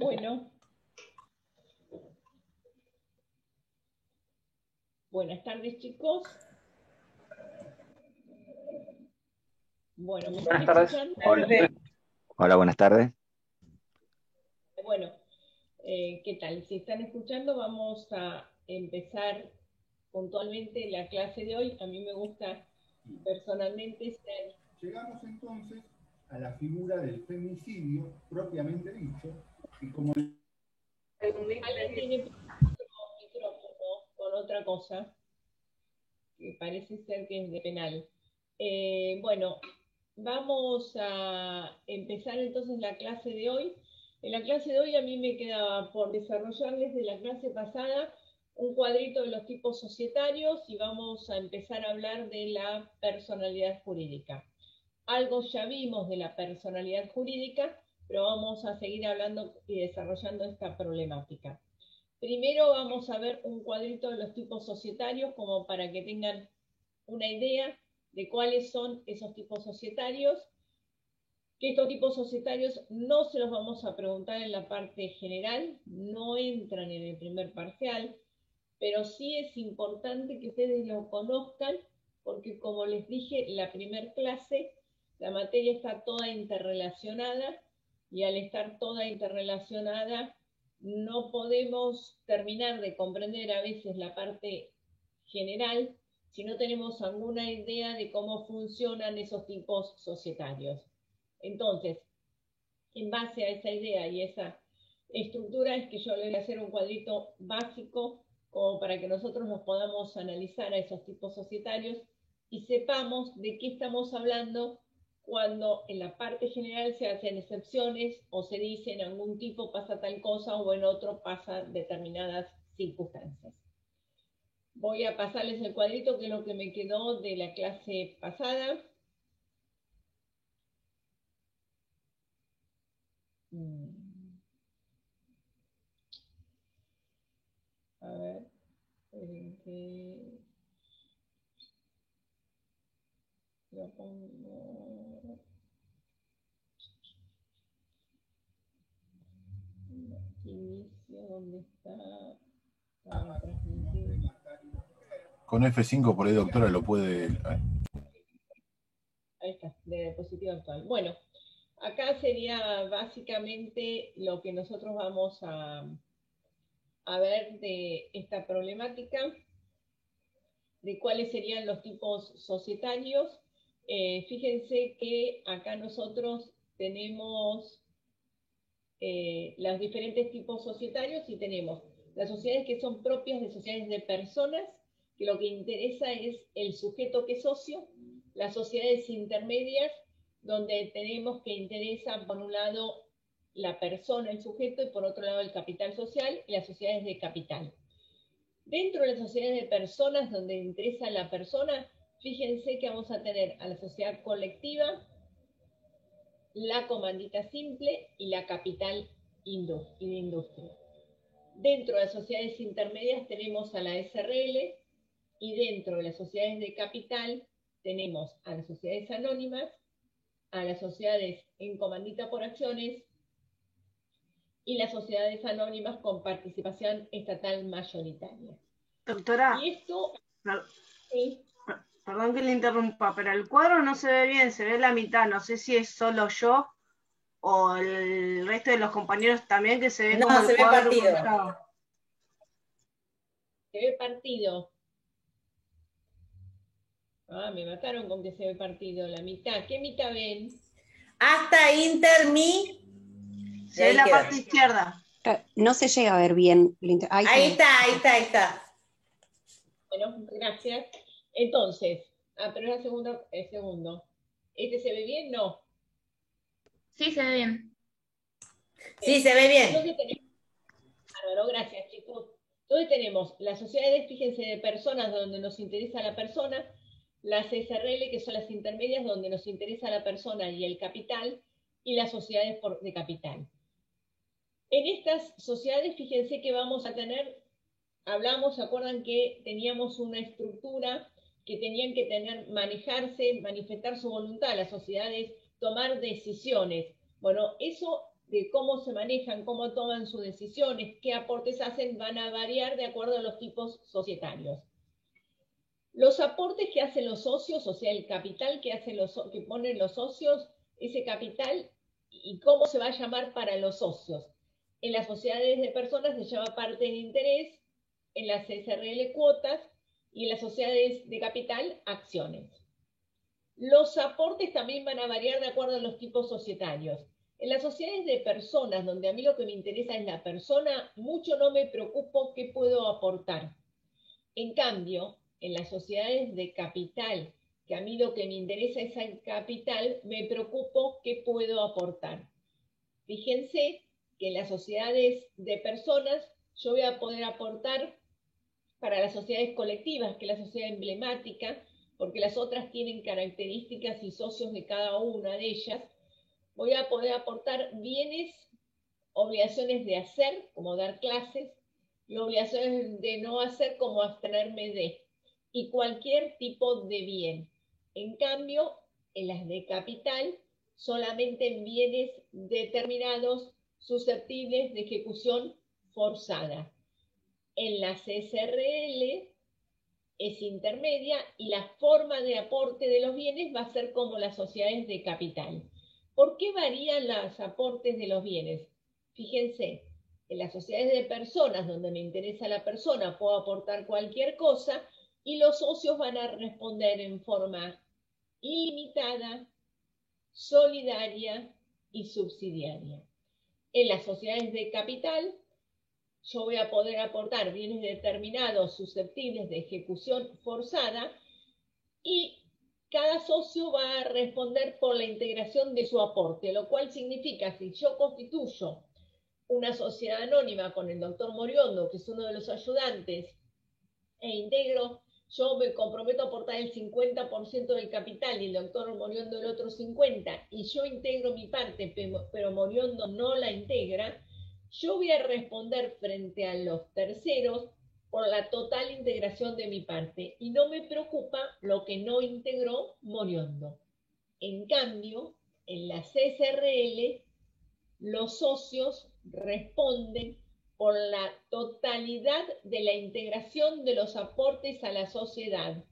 Bueno, buenas tardes, chicos. Bueno, ¿me están escuchando? Hola, buenas tardes. Bueno, ¿qué tal? Si están escuchando, vamos a empezar puntualmente la clase de hoy. A mí me gusta personalmente ser... Llegamos entonces a la figura del femicidio propiamente dicho, y como... Alguien tiene otro micrófono con otra cosa, que parece ser que es de penal. Bueno, vamos a empezar entonces la clase de hoy. En la clase de hoy a mí me quedaba por desarrollarles de la clase pasada un cuadrito de los tipos societarios y vamos a empezar a hablar de la personalidad jurídica. Algo ya vimos de la personalidad jurídica, pero vamos a seguir hablando y desarrollando esta problemática. Primero vamos a ver un cuadrito de los tipos societarios como para que tengan una idea de cuáles son esos tipos societarios, que estos tipos societarios no se los vamos a preguntar en la parte general, no entran en el primer parcial, pero sí es importante que ustedes lo conozcan, porque como les dije, la primer clase, la materia está toda interrelacionada, y al estar toda interrelacionada, no podemos terminar de comprender a veces la parte general si no tenemos alguna idea de cómo funcionan esos tipos societarios. Entonces, en base a esa idea y esa estructura es que yo le voy a hacer un cuadrito básico como para que nosotros nos podamos analizar a esos tipos societarios y sepamos de qué estamos hablando cuando en la parte general se hacen excepciones o se dice en algún tipo pasa tal cosa o en otro pasa determinadas circunstancias. Voy a pasarles el cuadrito que es lo que me quedó de la clase pasada. A ver, lo pongo. Inicio, ¿dónde está? Con F5 por ahí, doctora, lo puede... Ahí está, de diapositiva actual. Bueno, acá sería básicamente lo que nosotros vamos a ver de esta problemática, de cuáles serían los tipos societarios. Fíjense que acá nosotros tenemos los diferentes tipos societarios y tenemos las sociedades que son propias de sociedades de personas, que lo que interesa es el sujeto que es socio, las sociedades intermedias, donde tenemos que interesa por un lado la persona, el sujeto, y por otro lado el capital social, y las sociedades de capital. Dentro de las sociedades de personas, donde interesa la persona, fíjense que vamos a tener a la sociedad colectiva, la comandita simple y la capital y de industria. Dentro de las sociedades intermedias tenemos a la SRL y dentro de las sociedades de capital tenemos a las sociedades anónimas, a las sociedades en comandita por acciones y las sociedades anónimas con participación estatal mayoritaria. Doctora, y esto, ¿sí? Perdón que le interrumpa, pero el cuadro no se ve bien, se ve la mitad, no sé si es solo yo o el resto de los compañeros también, que se ve no, como se el ve cuadro partido. cortado. Se ve partido. Me mataron con que se ve partido la mitad. ¿Qué mitad ven? Hasta Intermi. Se ve la parte izquierda. No se llega a ver bien. Ahí está. Bueno, gracias. Entonces, pero es el segundo. ¿Este se ve bien? No. Sí, se ve bien. Sí, se ve bien. Entonces tenemos, bueno, gracias, chicos. Entonces tenemos las sociedades, fíjense, de personas donde nos interesa la persona, las SRL, que son las intermedias donde nos interesa la persona y el capital, y las sociedades de capital. En estas sociedades, fíjense que vamos a tener, hablamos, ¿se acuerdan que teníamos una estructura que tenían que manejarse, manifestar su voluntad, las sociedades, tomar decisiones? Bueno, eso de cómo se manejan, cómo toman sus decisiones, qué aportes hacen, van a variar de acuerdo a los tipos societarios. Los aportes que hacen los socios, o sea, el capital que ponen los socios, ese capital, y cómo se va a llamar para los socios. En las sociedades de personas se llama parte de interés, en las SRL cuotas, y en las sociedades de capital, acciones. Los aportes también van a variar de acuerdo a los tipos societarios. En las sociedades de personas, donde a mí lo que me interesa es la persona, mucho no me preocupo qué puedo aportar. En cambio, en las sociedades de capital, que a mí lo que me interesa es el capital, me preocupo qué puedo aportar. Fíjense que en las sociedades de personas yo voy a poder aportar para las sociedades colectivas, que es la sociedad emblemática, porque las otras tienen características y socios de cada una de ellas. Voy a poder aportar bienes, obligaciones de hacer, como dar clases, y obligaciones de no hacer, como abstenerme de, y cualquier tipo de bien. En cambio, en las de capital, solamente en bienes determinados susceptibles de ejecución forzada. En las SRL es intermedia y la forma de aporte de los bienes va a ser como las sociedades de capital. ¿Por qué varían los aportes de los bienes? Fíjense, en las sociedades de personas, donde me interesa la persona, puedo aportar cualquier cosa y los socios van a responder en forma ilimitada, solidaria y subsidiaria. En las sociedades de capital, yo voy a poder aportar bienes determinados susceptibles de ejecución forzada y cada socio va a responder por la integración de su aporte, lo cual significa, si yo constituyo una sociedad anónima con el doctor Moriondo, que es uno de los ayudantes, e integro, yo me comprometo a aportar el 50% del capital y el doctor Moriondo el otro 50%, y yo integro mi parte, pero Moriondo no la integra, yo voy a responder frente a los terceros por la total integración de mi parte, y no me preocupa lo que no integró Moriondo. En cambio, en la SRL, los socios responden por la totalidad de la integración de los aportes a la sociedad.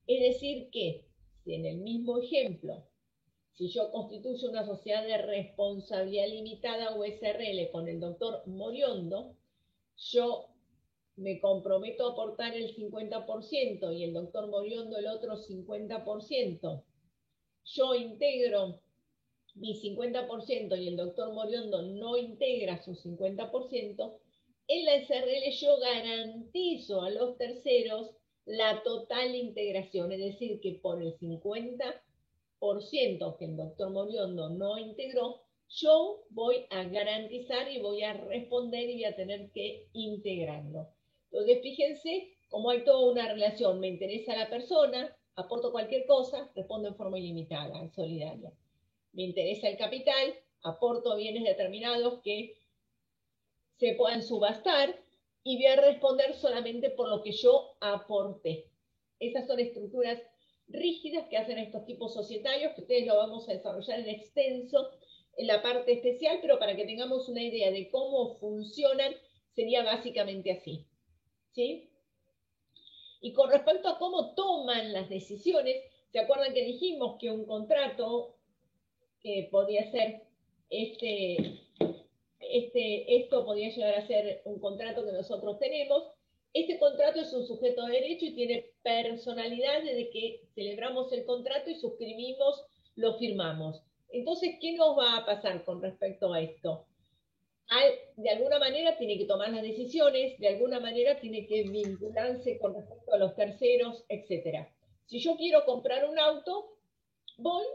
Es decir que, si en el mismo ejemplo, si yo constituyo una sociedad de responsabilidad limitada o SRL con el doctor Moriondo, yo me comprometo a aportar el 50% y el doctor Moriondo el otro 50%. Yo integro mi 50% y el doctor Moriondo no integra su 50%, en la SRL yo garantizo a los terceros la total integración, es decir, que por el 50% que el doctor Moriondo no integró, yo voy a garantizar y voy a responder y voy a tener que integrarlo. Entonces, fíjense cómo hay toda una relación. Me interesa la persona, aporto cualquier cosa, respondo en forma ilimitada, en solidaria. Me interesa el capital, aporto bienes determinados que se puedan subastar y voy a responder solamente por lo que yo aporté. Esas son estructuras rígidas que hacen estos tipos societarios, que ustedes lo vamos a desarrollar en extenso en la parte especial, pero para que tengamos una idea de cómo funcionan, sería básicamente así. ¿Sí? Y con respecto a cómo toman las decisiones, ¿se acuerdan que dijimos que un contrato que podía ser esto podía llegar a ser un contrato que nosotros tenemos? Este contrato es un sujeto de derecho y tiene personalidad desde que celebramos el contrato y suscribimos, lo firmamos. Entonces, ¿qué nos va a pasar con respecto a esto? De alguna manera tiene que tomar las decisiones, de alguna manera tiene que vincularse con respecto a los terceros, etc. Si yo quiero comprar un auto, voy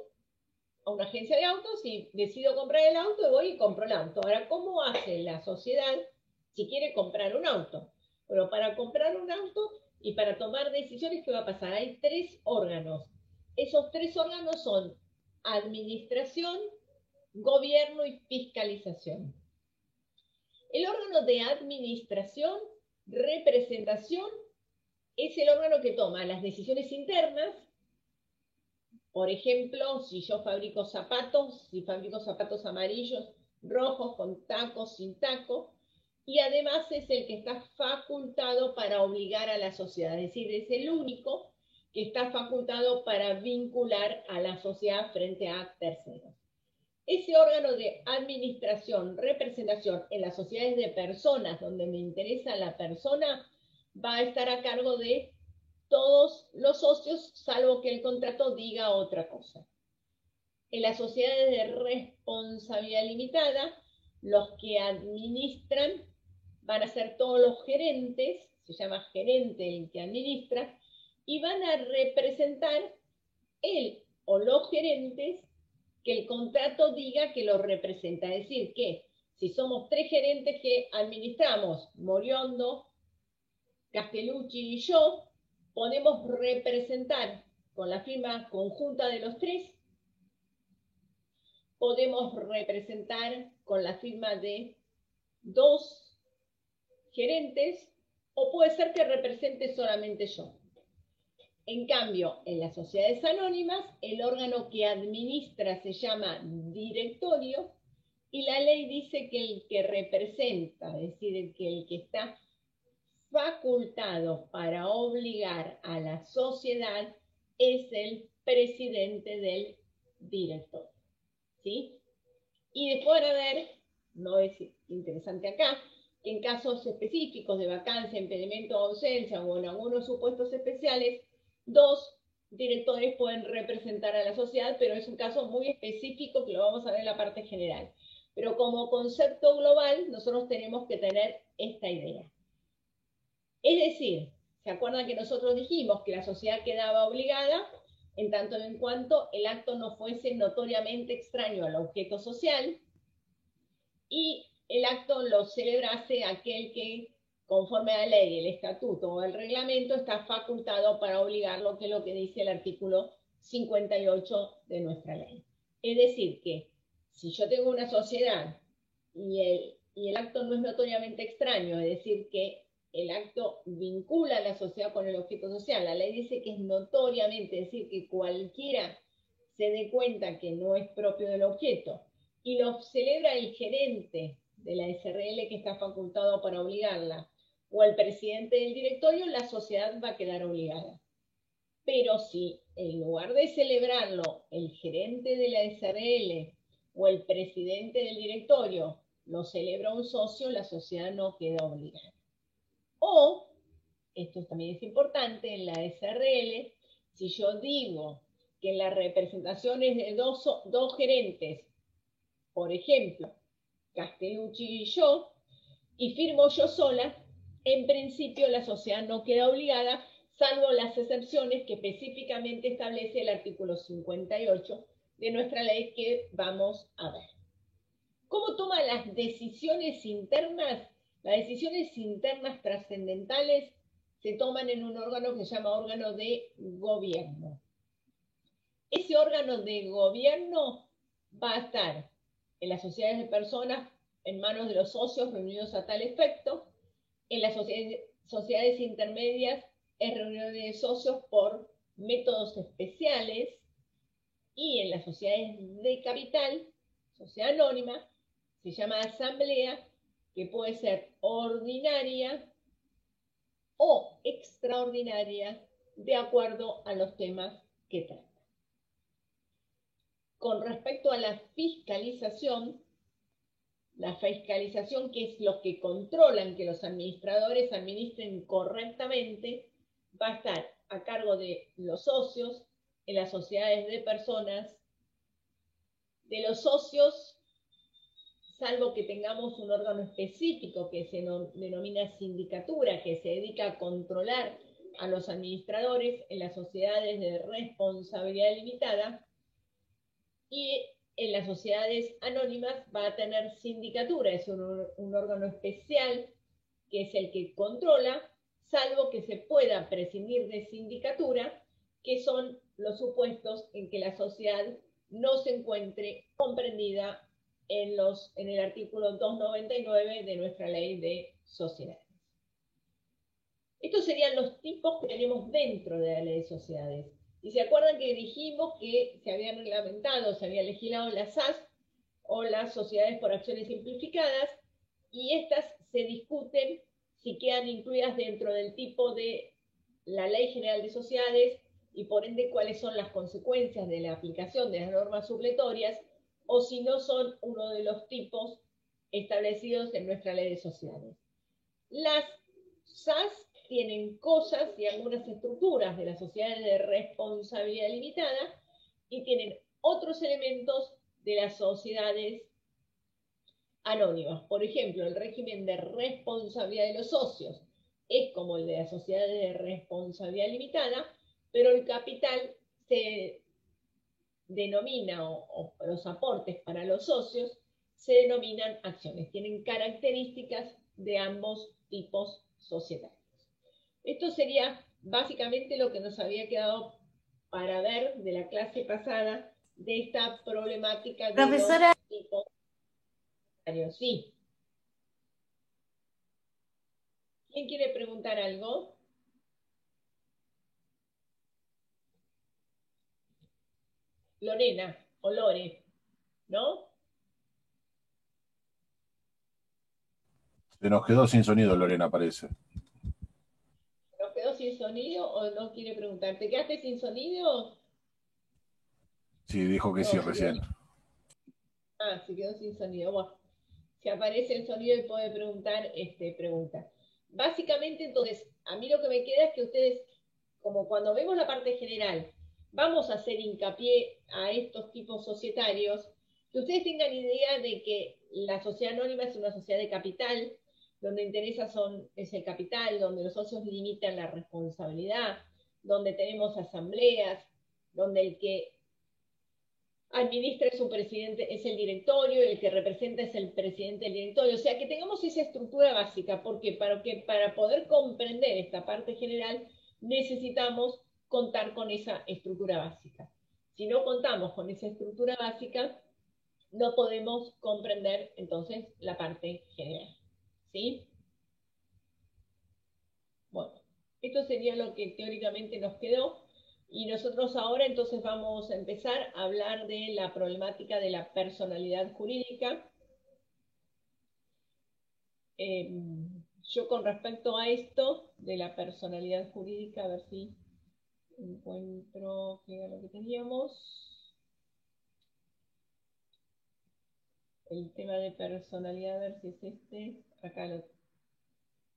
a una agencia de autos y decido comprar el auto y voy y compro el auto. Ahora, ¿cómo hace la sociedad si quiere comprar un auto? Bueno, para comprar un auto y para tomar decisiones, ¿qué va a pasar? Hay 3 órganos. Esos 3 órganos son administración, gobierno y fiscalización. El órgano de administración, representación, es el órgano que toma las decisiones internas. Por ejemplo, si yo fabrico zapatos, si fabrico zapatos amarillos, rojos, con tacos, sin taco, y además es el que está facultado para obligar a la sociedad, es decir, es el único que está facultado para vincular a la sociedad frente a terceros. Ese órgano de administración, representación en las sociedades de personas, donde me interesa la persona, va a estar a cargo de todos los socios, salvo que el contrato diga otra cosa. En las sociedades de responsabilidad limitada, los que administran van a ser todos los gerentes, se llama gerente el que administra, y van a representar él o los gerentes que el contrato diga que lo representa. Es decir, que si somos 3 gerentes que administramos, Moriondo, Castellucci y yo, podemos representar con la firma conjunta de los 3, podemos representar con la firma de 2 gerentes, o puede ser que represente solamente yo. En cambio, en las sociedades anónimas, el órgano que administra se llama directorio, y la ley dice que el que representa, es decir, el que está facultado para obligar a la sociedad, es el presidente del directorio. ¿Sí? Y después van a ver, no es interesante acá, que en casos específicos de vacancia, impedimento o ausencia, o en algunos supuestos especiales, 2 directores pueden representar a la sociedad, pero es un caso muy específico que lo vamos a ver en la parte general. Pero como concepto global, nosotros tenemos que tener esta idea. Es decir, ¿se acuerdan que nosotros dijimos que la sociedad quedaba obligada en tanto en cuanto el acto no fuese notoriamente extraño al objeto social y el acto lo celebrase aquel que, conforme a la ley, el estatuto o el reglamento, está facultado para obligarlo, que es lo que dice el artículo 58 de nuestra ley? Es decir, que si yo tengo una sociedad y el acto no es notoriamente extraño, es decir, que el acto vincula a la sociedad con el objeto social, la ley dice que es notoriamente, es decir, que cualquiera se dé cuenta que no es propio del objeto, y lo celebra el gerente de la SRL que está facultado para obligarla, o el presidente del directorio, la sociedad va a quedar obligada. Pero si en lugar de celebrarlo el gerente de la SRL o el presidente del directorio lo celebra un socio, la sociedad no queda obligada. O, esto también es importante, en la SRL, si yo digo que en las representaciones de dos gerentes, por ejemplo, Castellucci y yo, y firmo yo sola, en principio la sociedad no queda obligada, salvo las excepciones que específicamente establece el artículo 58 de nuestra ley que vamos a ver. ¿Cómo toma las decisiones internas? Las decisiones internas trascendentales se toman en un órgano que se llama órgano de gobierno. Ese órgano de gobierno va a estar en las sociedades de personas en manos de los socios reunidos a tal efecto, en las sociedades intermedias es reunión de socios por métodos especiales, y en las sociedades de capital, sociedad anónima, se llama asamblea, que puede ser ordinaria o extraordinaria de acuerdo a los temas que trata. Con respecto a la fiscalización que es lo que controlan que los administradores administren correctamente, va a estar a cargo de los socios en las sociedades de personas, de los socios, salvo que tengamos un órgano específico que se denomina sindicatura, que se dedica a controlar a los administradores en las sociedades de responsabilidad limitada, y en las sociedades anónimas va a tener sindicatura, es un órgano especial que es el que controla, salvo que se pueda prescindir de sindicatura, que son los supuestos en que la sociedad no se encuentre comprendida en el artículo 299 de nuestra ley de sociedades. Estos serían los tipos que tenemos dentro de la ley de sociedades. Y se acuerdan que dijimos que se habían reglamentado, se había legislado la SAS o las sociedades por acciones simplificadas, y estas se discuten si quedan incluidas dentro del tipo de la Ley General de Sociedades y por ende cuáles son las consecuencias de la aplicación de las normas supletorias, o si no son uno de los tipos establecidos en nuestra Ley de Sociedades. Las SAS tienen cosas y algunas estructuras de las sociedades de responsabilidad limitada y tienen otros elementos de las sociedades anónimas. Por ejemplo, el régimen de responsabilidad de los socios es como el de las sociedades de responsabilidad limitada, pero el capital se denomina, o los aportes para los socios se denominan acciones. Tienen características de ambos tipos societarios. Esto sería básicamente lo que nos había quedado para ver de la clase pasada de esta problemática de Profesora. los tipos societarios. Sí. ¿Quién quiere preguntar algo? Lorena o Lore, ¿no? Se nos quedó sin sonido, Lorena, parece. ¿Nos quedó sin sonido o no quiere preguntar? ¿Te quedaste sin sonido? Sí, dijo que No, sí se recién. se quedó sin sonido. Bueno, si aparece el sonido y puede preguntar, pregunta. Básicamente, entonces, a mí lo que me queda es que ustedes, como cuando vemos la parte general, vamos a hacer hincapié a estos tipos societarios, que ustedes tengan idea de que la sociedad anónima es una sociedad de capital, donde interesa es el capital, donde los socios limitan la responsabilidad, donde tenemos asambleas, donde el que administra su presidente es el directorio, y el que representa es el presidente del directorio. O sea, que tengamos esa estructura básica, porque para poder comprender esta parte general necesitamos contar con esa estructura básica. Si no contamos con esa estructura básica, no podemos comprender entonces la parte general. ¿Sí? Bueno, esto sería lo que teóricamente nos quedó. Y nosotros ahora entonces vamos a empezar a hablar de la problemática de la personalidad jurídica. Yo con respecto a esto de la personalidad jurídica, a ver si encuentro qué era lo que teníamos. El tema de personalidad, a ver si es este. Acá lo.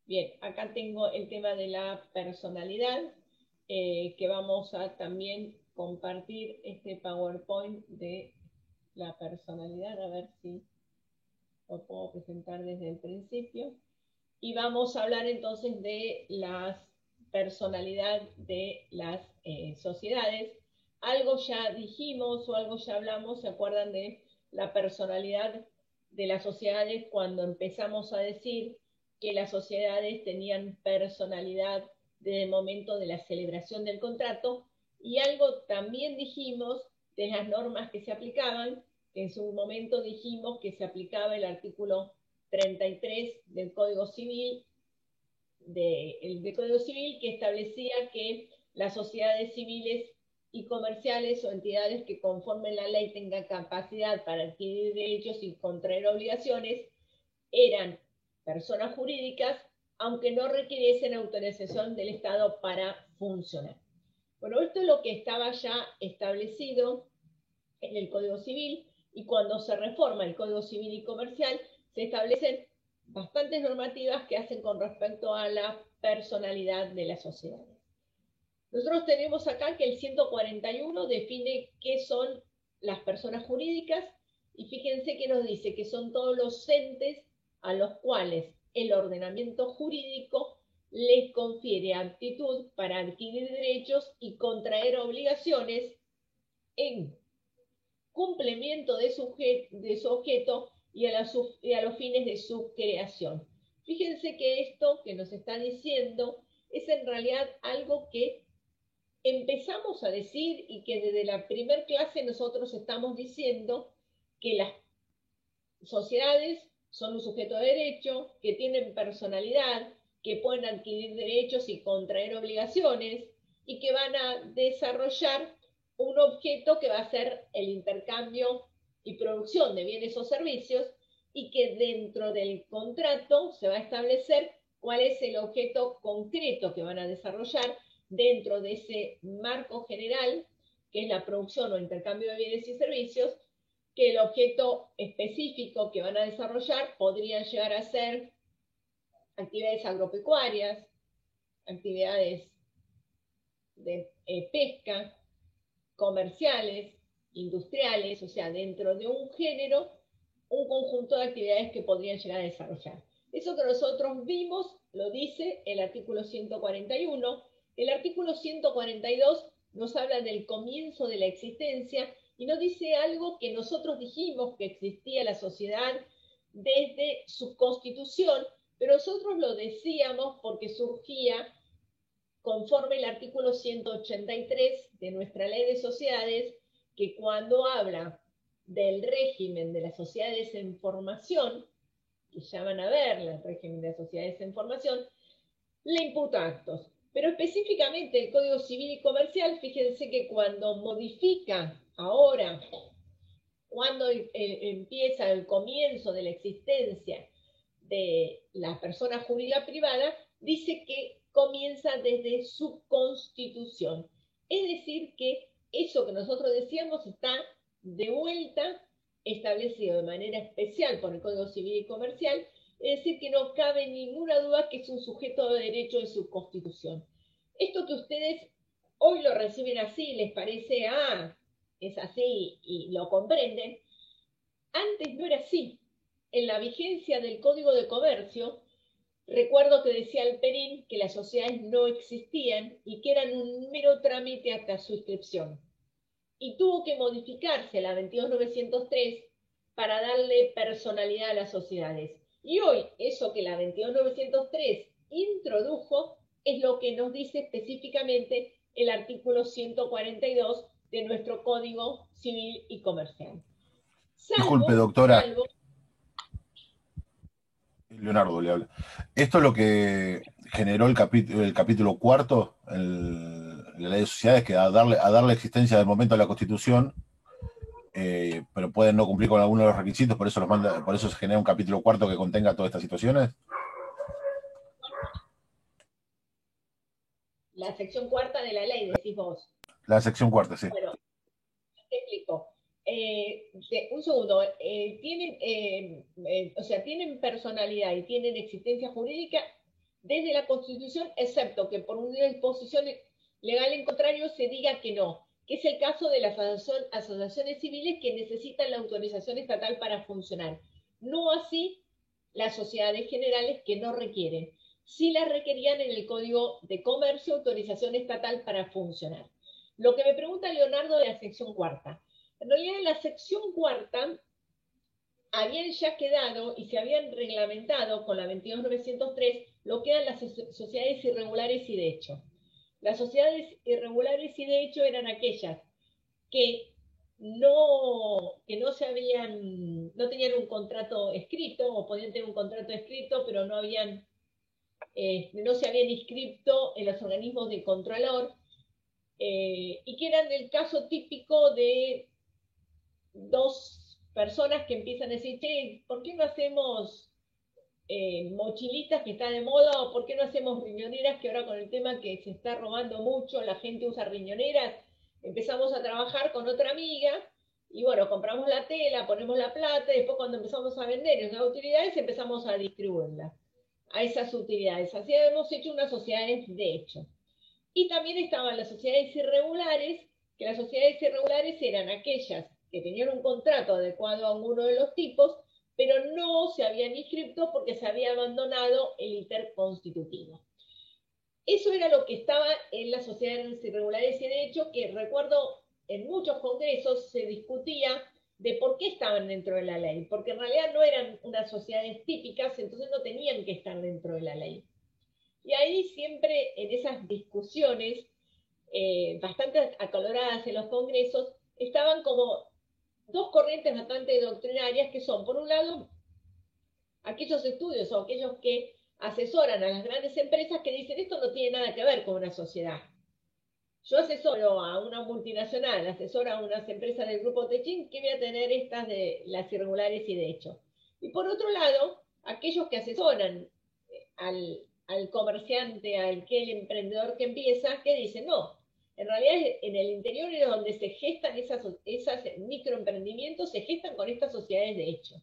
Bien, acá tengo el tema de la personalidad, que vamos a también compartir este PowerPoint de la personalidad, a ver si lo puedo presentar desde el principio. Y vamos a hablar entonces de la personalidad de las sociedades. Algo ya dijimos o algo ya hablamos, ¿se acuerdan de la personalidad de las sociedades cuando empezamos a decir que las sociedades tenían personalidad desde el momento de la celebración del contrato? Y algo también dijimos de las normas que se aplicaban, que en su momento dijimos que se aplicaba el artículo 33 del Código Civil, del Código Civil, que establecía que las sociedades civiles y comerciales o entidades que conformen la ley tengan capacidad para adquirir derechos y contraer obligaciones eran personas jurídicas, aunque no requiriesen autorización del Estado para funcionar. Bueno, esto es lo que estaba ya establecido en el Código Civil, y cuando se reforma el Código Civil y Comercial, se establecen bastantes normativas que hacen con respecto a la personalidad de las sociedades. Nosotros tenemos acá que el 141 define qué son las personas jurídicas, y fíjense que nos dice que son todos los entes a los cuales el ordenamiento jurídico les confiere aptitud para adquirir derechos y contraer obligaciones en cumplimiento de su objeto y a los fines de su creación. Fíjense que esto que nos está diciendo es en realidad algo que empezamos a decir y que desde la primer clase nosotros estamos diciendo, que las sociedades son un sujeto de derecho, que tienen personalidad, que pueden adquirir derechos y contraer obligaciones, y que van a desarrollar un objeto que va a ser el intercambio y producción de bienes o servicios, y que dentro del contrato se va a establecer cuál es el objeto concreto que van a desarrollar dentro de ese marco general, que es la producción o intercambio de bienes y servicios, que el objeto específico que van a desarrollar podrían llegar a ser actividades agropecuarias, actividades de pesca, comerciales, industriales, o sea, dentro de un género, un conjunto de actividades que podrían llegar a desarrollar. Eso que nosotros vimos lo dice el artículo 141. El artículo 142 nos habla del comienzo de la existencia y nos dice algo que nosotros dijimos que existía la sociedad desde su constitución, pero nosotros lo decíamos porque surgía conforme el artículo 183 de nuestra ley de sociedades, que cuando habla del régimen de las sociedades en formación, que ya van a ver el régimen de las sociedades en formación, le imputa actos. Pero específicamente el Código Civil y Comercial, fíjense que cuando modifica ahora, cuando empieza el comienzo de la existencia de la persona jurídica privada, dice que comienza desde su constitución. Es decir, que eso que nosotros decíamos está de vuelta establecido de manera especial por el Código Civil y Comercial, es decir, que no cabe ninguna duda que es un sujeto de derecho de su constitución. Esto que ustedes hoy lo reciben así, les parece, es así y lo comprenden, antes no era así. En la vigencia del Código de Comercio, recuerdo que decía Alperín que las sociedades no existían y que eran un mero trámite hasta su inscripción. Y tuvo que modificarse la 22.903 para darle personalidad a las sociedades. Y hoy, eso que la 22.903 introdujo es lo que nos dice específicamente el artículo 142 de nuestro Código Civil y Comercial. Disculpe, doctora. Leonardo le habla. Esto es lo que generó el capítulo cuarto, la ley de sociedades, que a darle existencia del momento a la Constitución, pero pueden no cumplir con algunos de los requisitos, por eso se genera un capítulo cuarto que contenga todas estas situaciones. La sección cuarta de la ley, decís vos. La sección cuarta, sí. Bueno, te explico. Un segundo. Tienen personalidad y tienen existencia jurídica desde la Constitución, excepto que por una disposición legal en contrario se diga que no, que es el caso de las asociaciones civiles que necesitan la autorización estatal para funcionar. No así las sociedades generales que no requieren. Sí las requerían en el Código de Comercio autorización estatal para funcionar. Lo que me pregunta Leonardo de la sección cuarta. En realidad, en la sección cuarta habían ya quedado y se habían reglamentado con la 22.903 lo que eran las sociedades irregulares y de hecho. Las sociedades irregulares y de hecho eran aquellas que no tenían un contrato escrito o podían tener un contrato escrito, pero no se habían inscrito en los organismos de controlor y que eran el caso típico de dos personas que empiezan a decir, che, ¿por qué no hacemos mochilitas que está de moda? ¿O por qué no hacemos riñoneras que ahora con el tema que se está robando mucho, la gente usa riñoneras? Empezamos a trabajar con otra amiga y bueno, compramos la tela, ponemos la plata y después cuando empezamos a vender esas utilidades empezamos a distribuirlas a esas utilidades. Así hemos hecho unas sociedades de hecho. Y también estaban las sociedades irregulares, que las sociedades irregulares eran aquellas que tenían un contrato adecuado a uno de los tipos, pero no se habían inscrito porque se había abandonado el interconstitutivo. Eso era lo que estaba en las sociedades irregulares y de hecho que recuerdo en muchos congresos se discutía de por qué estaban dentro de la ley, porque en realidad no eran unas sociedades típicas, entonces no tenían que estar dentro de la ley. Y ahí siempre en esas discusiones, bastante acaloradas en los congresos, estaban como dos corrientes bastante doctrinarias que son, por un lado, aquellos estudios o aquellos que asesoran a las grandes empresas que dicen esto no tiene nada que ver con una sociedad. Yo asesoro a una multinacional, asesoro a unas empresas del grupo Techin que voy a tener estas de las irregulares y de hecho. Y por otro lado, aquellos que asesoran al comerciante, al emprendedor que empieza, que dicen, no, en realidad en el interior es donde se gestan esas microemprendimientos, se gestan con estas sociedades de hecho.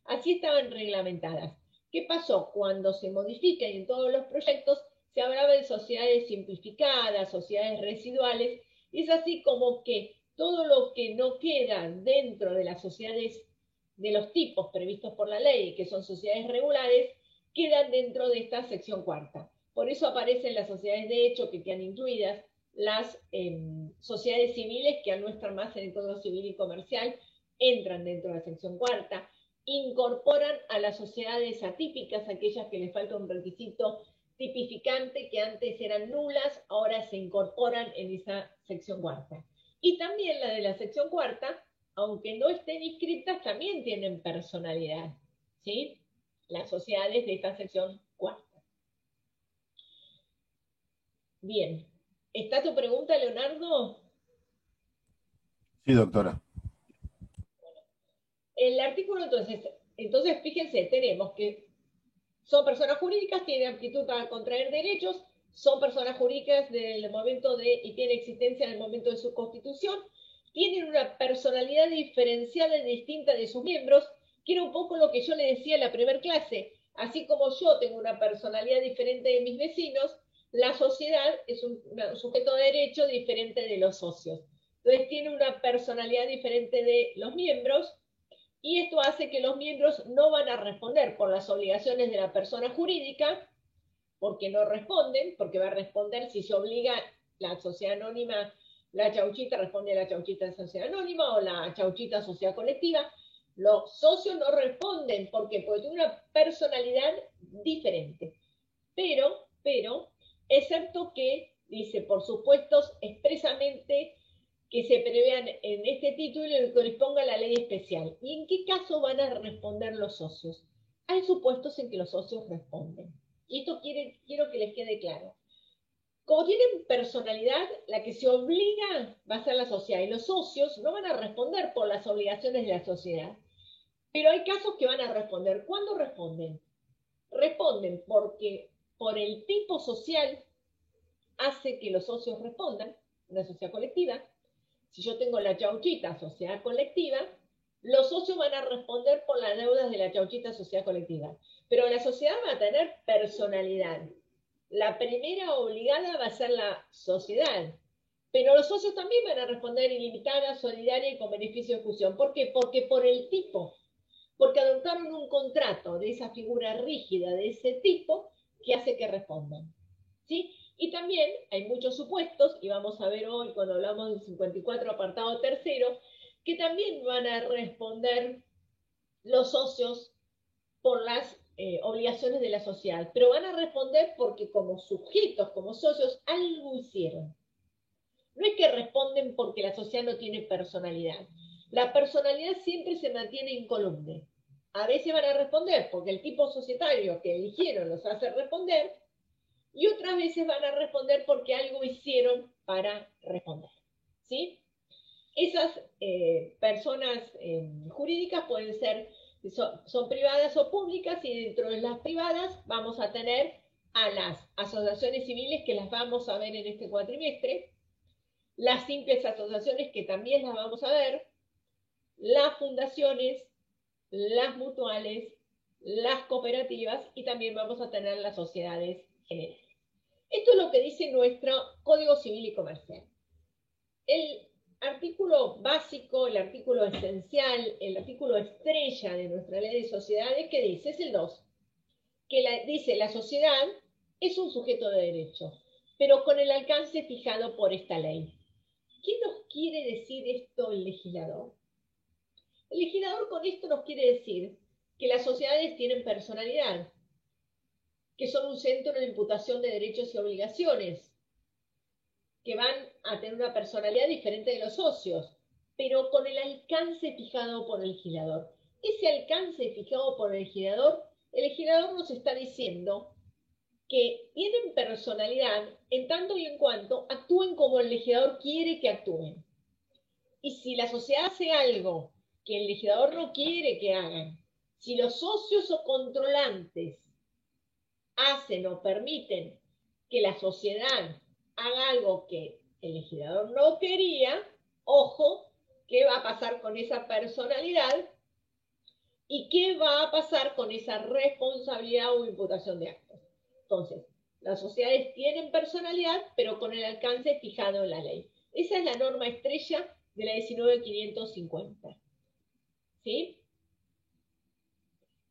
Así estaban reglamentadas. ¿Qué pasó? Cuando se modifican en todos los proyectos, se hablaba de sociedades simplificadas, sociedades residuales, y es así como que todo lo que no queda dentro de las sociedades de los tipos previstos por la ley, que son sociedades regulares, quedan dentro de esta sección cuarta. Por eso aparecen las sociedades de hecho que quedan incluidas, las sociedades civiles que al no estar más en el Código Civil y Comercial entran dentro de la sección cuarta, incorporan a las sociedades atípicas, aquellas que les falta un requisito tipificante que antes eran nulas, ahora se incorporan en esa sección cuarta. Y también la de la sección cuarta, aunque no estén inscritas, también tienen personalidad, ¿sí? Las sociedades de esta sección cuarta. Bien. ¿Está tu pregunta, Leonardo? Sí, doctora. El artículo, entonces fíjense, tenemos que son personas jurídicas, tienen aptitud para contraer derechos, son personas jurídicas del momento y tienen existencia en el momento de su constitución, tienen una personalidad diferenciada y distinta de sus miembros, que era un poco lo que yo le decía en la primera clase. Así como yo tengo una personalidad diferente de mis vecinos, la sociedad es un sujeto de derecho diferente de los socios. Entonces tiene una personalidad diferente de los miembros, y esto hace que los miembros no van a responder por las obligaciones de la persona jurídica, porque no responden, porque va a responder si se obliga la sociedad anónima, la chauchita responde a la chauchita de sociedad anónima o la chauchita sociedad colectiva. Los socios no responden, ¿por qué? Porque tienen una personalidad diferente. Pero, excepto que, dice, por supuesto, expresamente que se prevean en este título y que corresponda a la ley especial. ¿Y en qué caso van a responder los socios? Hay supuestos en que los socios responden. Y esto quiero que les quede claro. Como tienen personalidad, la que se obliga va a ser la sociedad, y los socios no van a responder por las obligaciones de la sociedad. Pero hay casos que van a responder. ¿Cuándo responden? Responden porque por el tipo social hace que los socios respondan, una sociedad colectiva. Si yo tengo la chauchita sociedad colectiva, los socios van a responder por las deudas de la chauchita sociedad colectiva. Pero la sociedad va a tener personalidad. La primera obligada va a ser la sociedad. Pero los socios también van a responder ilimitada, solidaria y con beneficio de fusión. ¿Por qué? Porque por el tipo. Porque adoptaron un contrato de esa figura rígida, de ese tipo, que hace que respondan. ¿Sí? Y también hay muchos supuestos, y vamos a ver hoy cuando hablamos del 54 apartado tercero, que también van a responder los socios por las obligaciones de la sociedad, pero van a responder porque como sujetos, como socios, algo hicieron. No es que responden porque la sociedad no tiene personalidad. La personalidad siempre se mantiene incoluble. A veces van a responder porque el tipo societario que eligieron los hace responder, y otras veces van a responder porque algo hicieron para responder. ¿Sí? Esas personas jurídicas pueden ser, son privadas o públicas, y dentro de las privadas vamos a tener a las asociaciones civiles, que las vamos a ver en este cuatrimestre, las simples asociaciones, que también las vamos a ver, las fundaciones, las mutuales, las cooperativas, y también vamos a tener las sociedades generales. Esto es lo que dice nuestro Código Civil y Comercial. El artículo básico, el artículo esencial, el artículo estrella de nuestra ley de sociedades, ¿qué dice? Es el 2, que dice: la sociedad es un sujeto de derecho, pero con el alcance fijado por esta ley. ¿Qué nos quiere decir esto el legislador? El legislador con esto nos quiere decir que las sociedades tienen personalidad, que son un centro de imputación de derechos y obligaciones, que van a tener una personalidad diferente de los socios, pero con el alcance fijado por el legislador. Ese alcance fijado por el legislador nos está diciendo que tienen personalidad en tanto y en cuanto actúen como el legislador quiere que actúen. Y si la sociedad hace algo que el legislador no quiere que hagan, si los socios o controlantes hacen o permiten que la sociedad haga algo que el legislador no quería, ojo, ¿qué va a pasar con esa personalidad? ¿Y qué va a pasar con esa responsabilidad o imputación de actos? Entonces, las sociedades tienen personalidad, pero con el alcance fijado en la ley. Esa es la norma estrella de la 19.550. ¿Sí?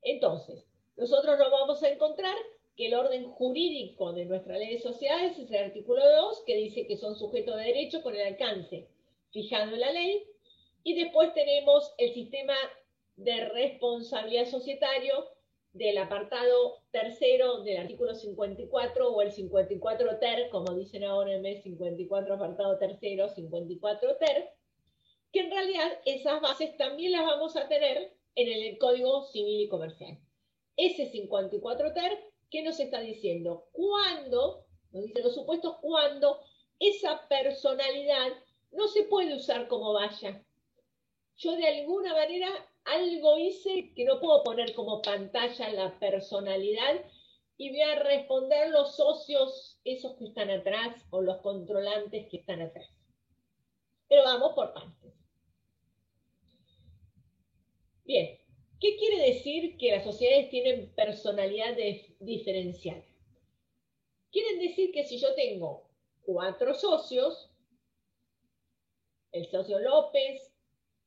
Entonces, nosotros nos vamos a encontrar que el orden jurídico de nuestra ley de sociedades es el artículo 2, que dice que son sujetos de derecho con el alcance fijado en la ley, y después tenemos el sistema de responsabilidad societario del apartado tercero del artículo 54 o el 54 ter, como dicen ahora en vez 54 apartado tercero, 54 ter, que en realidad esas bases también las vamos a tener en el Código Civil y Comercial. Ese 54 ter, ¿qué nos está diciendo? Cuando, nos dice los supuestos, cuando esa personalidad no se puede usar como valla. Yo de alguna manera algo hice que no puedo poner como pantalla la personalidad y voy a responder los socios, esos que están atrás, o los controlantes que están atrás. Pero vamos por partes. Bien, ¿qué quiere decir que las sociedades tienen personalidad diferenciada? Quieren decir que si yo tengo 4 socios, el socio López,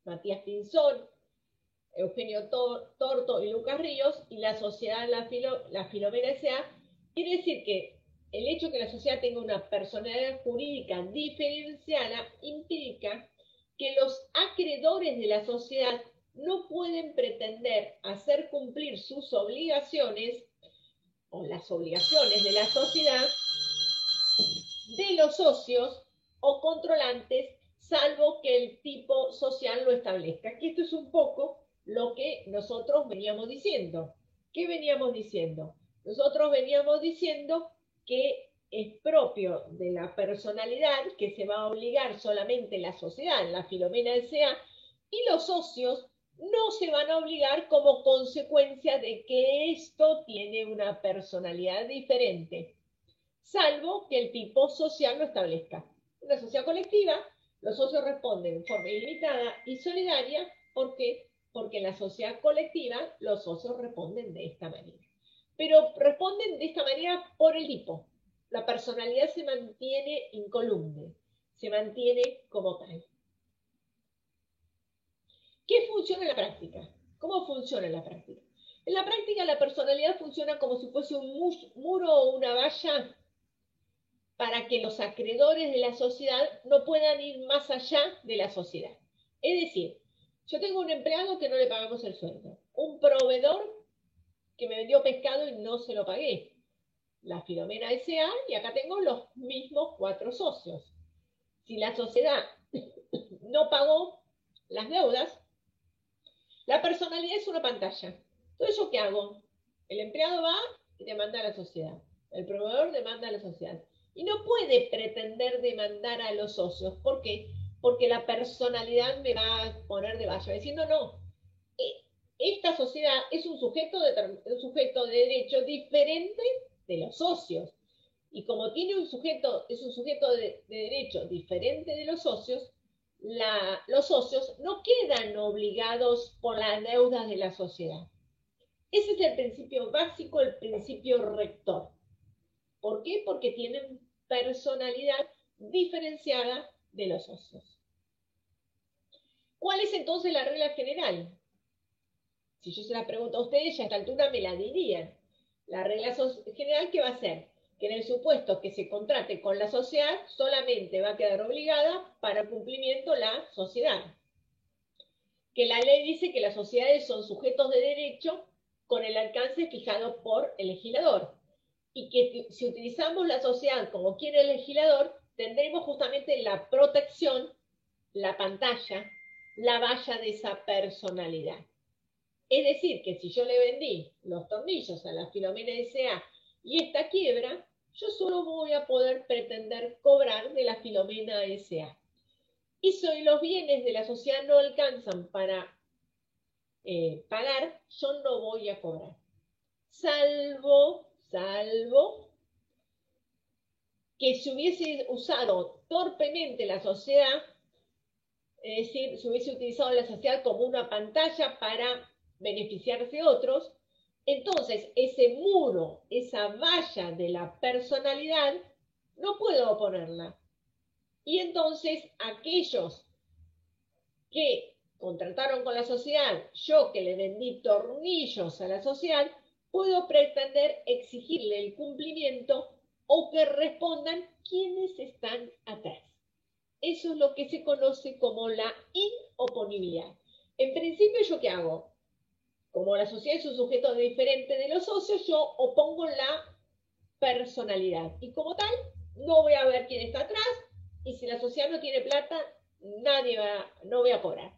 Matías Pinzón, Eugenio Torto y Lucas Ríos, y la sociedad la Filomena S.A., quiere decir que el hecho de que la sociedad tenga una personalidad jurídica diferenciada implica que los acreedores de la sociedad no pueden pretender hacer cumplir sus obligaciones o las obligaciones de la sociedad de los socios o controlantes, salvo que el tipo social lo establezca. Que esto es un poco lo que nosotros veníamos diciendo. ¿Qué veníamos diciendo? Nosotros veníamos diciendo que es propio de la personalidad que se va a obligar solamente la sociedad, la Filomena S.A., y los socios no se van a obligar como consecuencia de que esto tiene una personalidad diferente, salvo que el tipo social lo establezca. En una sociedad colectiva, los socios responden en forma ilimitada y solidaria. ¿Por qué? Porque en la sociedad colectiva los socios responden de esta manera. Pero responden de esta manera por el tipo. La personalidad se mantiene incolume, se mantiene como tal. ¿Qué funciona en la práctica? ¿Cómo funciona en la práctica? En la práctica la personalidad funciona como si fuese un muro o una valla para que los acreedores de la sociedad no puedan ir más allá de la sociedad. Es decir, yo tengo un empleado que no le pagamos el sueldo, un proveedor que me vendió pescado y no se lo pagué, la Filomena S.A., y acá tengo los mismos 4 socios. Si la sociedad no pagó las deudas, la personalidad es una pantalla. Entonces, ¿yo qué hago? El empleado va y demanda a la sociedad. El proveedor demanda a la sociedad. Y no puede pretender demandar a los socios. ¿Por qué? Porque la personalidad me va a poner de valla, diciendo no. Esta sociedad es un sujeto de derecho diferente de los socios. Y como tiene es un sujeto de derecho diferente de los socios, los socios no quedan obligados por las deudas de la sociedad. Ese es el principio básico, el principio rector. ¿Por qué? Porque tienen personalidad diferenciada de los socios. ¿Cuál es entonces la regla general? Si yo se la pregunto a ustedes, ya a esta altura me la dirían. La regla general, ¿qué va a ser? Que en el supuesto que se contrate con la sociedad, solamente va a quedar obligada para el cumplimiento la sociedad. Que la ley dice que las sociedades son sujetos de derecho con el alcance fijado por el legislador. Y que si utilizamos la sociedad como quiere el legislador, tendremos justamente la protección, la pantalla, la valla de esa personalidad. Es decir, que si yo le vendí los tornillos a la Filomena S.A. y esta quiebra, yo solo voy a poder pretender cobrar de la Filomena S.A. Y si los bienes de la sociedad no alcanzan para pagar, yo no voy a cobrar. Salvo que se hubiese usado torpemente la sociedad, es decir, se hubiese utilizado la sociedad como una pantalla para beneficiarse de otros, entonces ese muro, esa valla de la personalidad, no puedo oponerla. Y entonces aquellos que contrataron con la sociedad, yo que le vendí tornillos a la sociedad, puedo pretender exigirle el cumplimiento o que respondan quiénes están atrás. Eso es lo que se conoce como la inoponibilidad. En principio, ¿yo qué hago? Como la sociedad es un sujeto diferente de los socios, yo opongo la personalidad. Y como tal, no voy a ver quién está atrás, y si la sociedad no tiene plata, no voy a cobrar.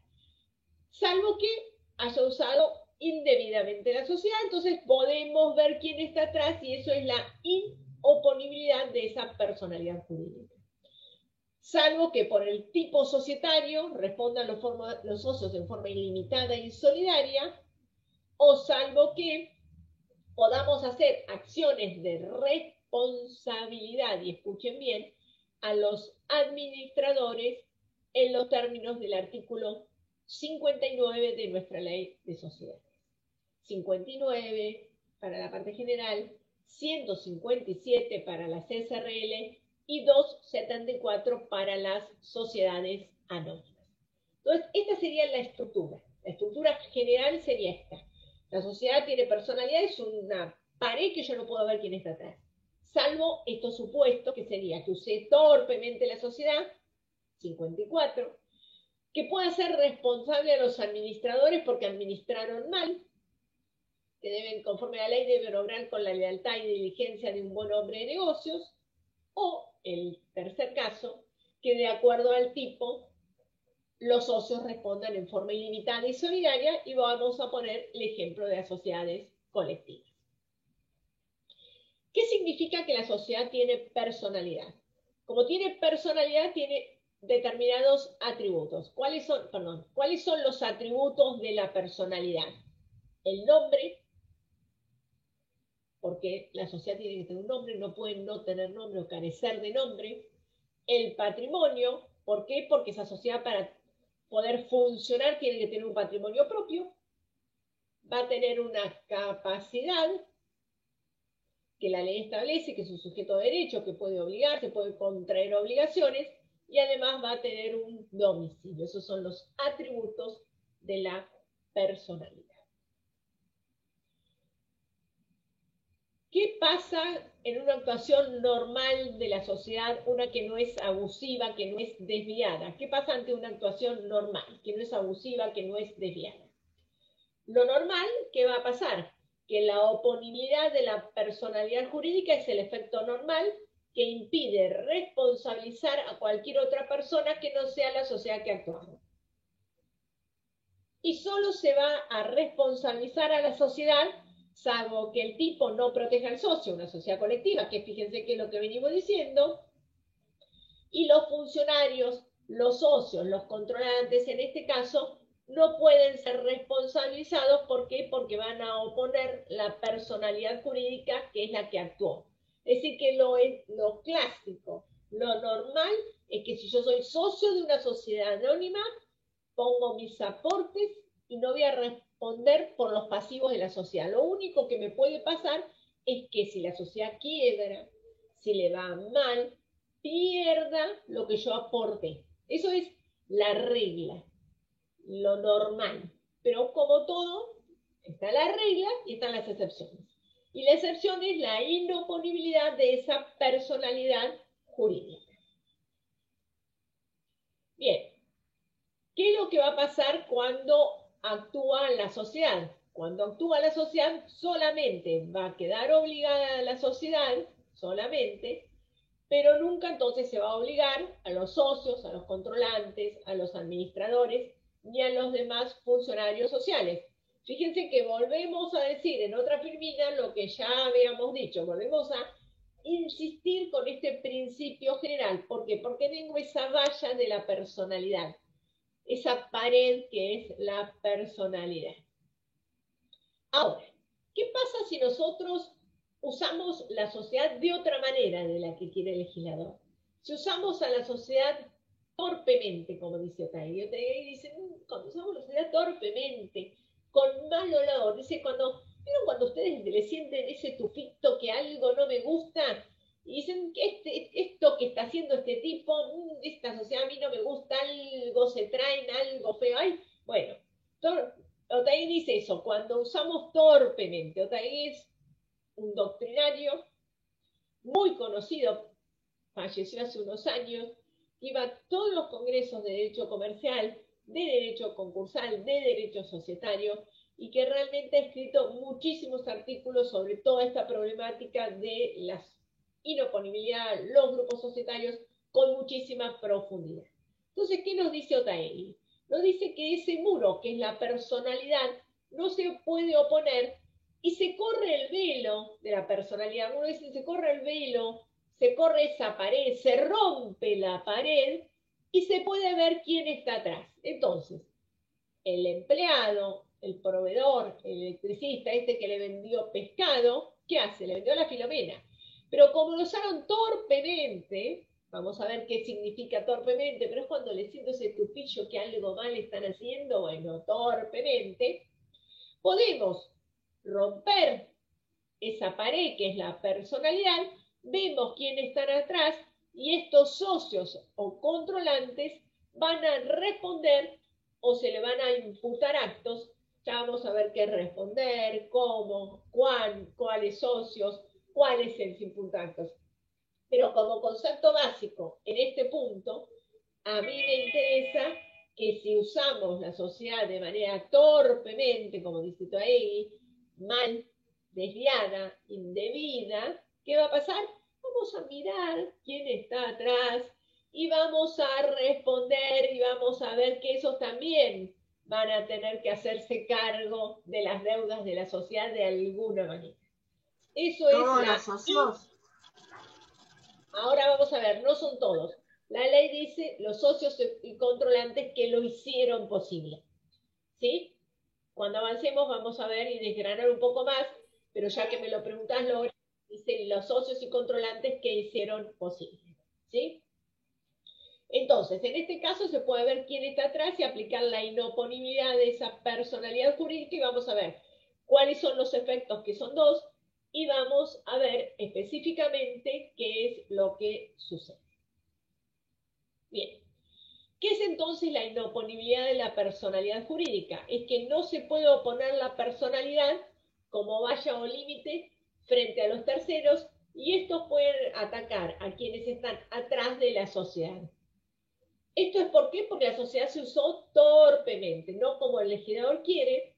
Salvo que haya usado indebidamente la sociedad, entonces podemos ver quién está atrás, y eso es la inoponibilidad de esa personalidad jurídica. Salvo que por el tipo societario respondan los socios en forma ilimitada e insolidaria, o salvo que podamos hacer acciones de responsabilidad, y escuchen bien, a los administradores en los términos del artículo 59 de nuestra ley de sociedades. 59 para la parte general, 157 para las SRL y 274 para las sociedades anónimas. Entonces, esta sería la estructura. La estructura general sería esta. La sociedad tiene personalidad, es una pared que yo no puedo ver quién está atrás. Salvo estos supuestos, que sería que usé torpemente la sociedad, 54, que pueda ser responsable a los administradores porque administraron mal, que deben, conforme a la ley, deben obrar con la lealtad y diligencia de un buen hombre de negocios, o el tercer caso, que de acuerdo al tipo, los socios respondan en forma ilimitada y solidaria, y vamos a poner el ejemplo de las sociedades colectivas. ¿Qué significa que la sociedad tiene personalidad? Como tiene personalidad, tiene determinados atributos. ¿Cuáles son los atributos de la personalidad? El nombre, porque la sociedad tiene que tener un nombre, no puede no tener nombre o carecer de nombre. El patrimonio, ¿por qué? Porque esa sociedad, para poder funcionar, tiene que tener un patrimonio propio. Va a tener una capacidad que la ley establece, que es un sujeto de derecho, que puede obligar, que puede contraer obligaciones, y además va a tener un domicilio. Esos son los atributos de la personalidad. ¿Qué pasa en una actuación normal de la sociedad, una que no es abusiva, que no es desviada? ¿Qué pasa ante una actuación normal, que no es abusiva, que no es desviada? Lo normal, ¿qué va a pasar? Que la oponibilidad de la personalidad jurídica es el efecto normal que impide responsabilizar a cualquier otra persona que no sea la sociedad que actúa. Y solo se va a responsabilizar a la sociedad, salvo que el tipo no proteja al socio, una sociedad colectiva, que fíjense que es lo que venimos diciendo, y los funcionarios, los socios, los controlantes, en este caso, no pueden ser responsabilizados. ¿Por qué? Porque van a oponer la personalidad jurídica, que es la que actuó. Es decir, que lo clásico, lo normal, es que si yo soy socio de una sociedad anónima, pongo mis aportes y no voy a responder por los pasivos de la sociedad. Lo único que me puede pasar es que si la sociedad quiebra, si le va mal, pierda lo que yo aporté. Eso es la regla, lo normal. Pero como todo, está la regla y están las excepciones. Y la excepción es la inoponibilidad de esa personalidad jurídica. Bien, ¿qué es lo que va a pasar cuando actúa la sociedad? Cuando actúa la sociedad, solamente va a quedar obligada la sociedad, solamente, pero nunca entonces se va a obligar a los socios, a los controlantes, a los administradores, ni a los demás funcionarios sociales. Fíjense que volvemos a decir en otra firmina lo que ya habíamos dicho, volvemos a insistir con este principio general. ¿Por qué? Porque tengo esa valla de la personalidad, esa pared que es la personalidad. Ahora, ¿qué pasa si nosotros usamos la sociedad de otra manera de la que quiere el legislador? Si usamos a la sociedad torpemente, como dice Otaegui. Otaegui dice, cuando usamos la sociedad torpemente, con mal olor, dice, cuando ustedes le sienten ese tufito que algo no me gusta, y dicen que esto que está haciendo este tipo, esta sociedad a mí no me gusta, algo se traen, algo feo, ay, bueno, Otaegui dice eso, cuando usamos torpemente. Otaegui es un doctrinario muy conocido, falleció hace unos años, iba a todos los congresos de derecho comercial, de derecho concursal, de derecho societario, y que realmente ha escrito muchísimos artículos sobre toda esta problemática de la inoponibilidad, los grupos societarios, con muchísima profundidad. Entonces, ¿qué nos dice Otaegui? Nos dice que ese muro, que es la personalidad, no se puede oponer y se corre el velo de la personalidad. Uno dice, se corre el velo, se corre esa pared, se rompe la pared y se puede ver quién está atrás. Entonces, el empleado, el proveedor, el electricista, este que le vendió pescado, ¿qué hace? Le vendió la Filomena. Pero como lo usaron torpemente, vamos a ver qué significa torpemente, pero es cuando le siento ese tufillo que algo mal están haciendo, bueno, torpemente, podemos romper esa pared que es la personalidad, vemos quién están atrás y estos socios o controlantes van a responder o se le van a imputar actos. Ya vamos a ver qué responder, cómo, cuáles socios, cuáles se les imputan actos. Pero como concepto básico, en este punto, a mí me interesa que si usamos la sociedad de manera torpemente, como dice Otaegui, mal, desviada, indebida, ¿qué va a pasar? Vamos a mirar quién está atrás y vamos a responder y vamos a ver que esos también van a tener que hacerse cargo de las deudas de la sociedad de alguna manera. Eso es los socios. Ahora vamos a ver, no son todos. La ley dice los socios y controlantes que lo hicieron posible. ¿Sí? Cuando avancemos vamos a ver y desgranar un poco más, pero ya que me lo preguntás, Lore, dice los socios y controlantes que hicieron posible. ¿Sí? Entonces, en este caso se puede ver quién está atrás y aplicar la inoponibilidad de esa personalidad jurídica y vamos a ver cuáles son los efectos, que son dos, y vamos a ver específicamente qué es lo que sucede. Bien. ¿Qué es entonces la inoponibilidad de la personalidad jurídica? Es que no se puede oponer la personalidad como valla o límite frente a los terceros y estos pueden atacar a quienes están atrás de la sociedad. ¿Esto es por qué? Porque la sociedad se usó torpemente, no como el legislador quiere,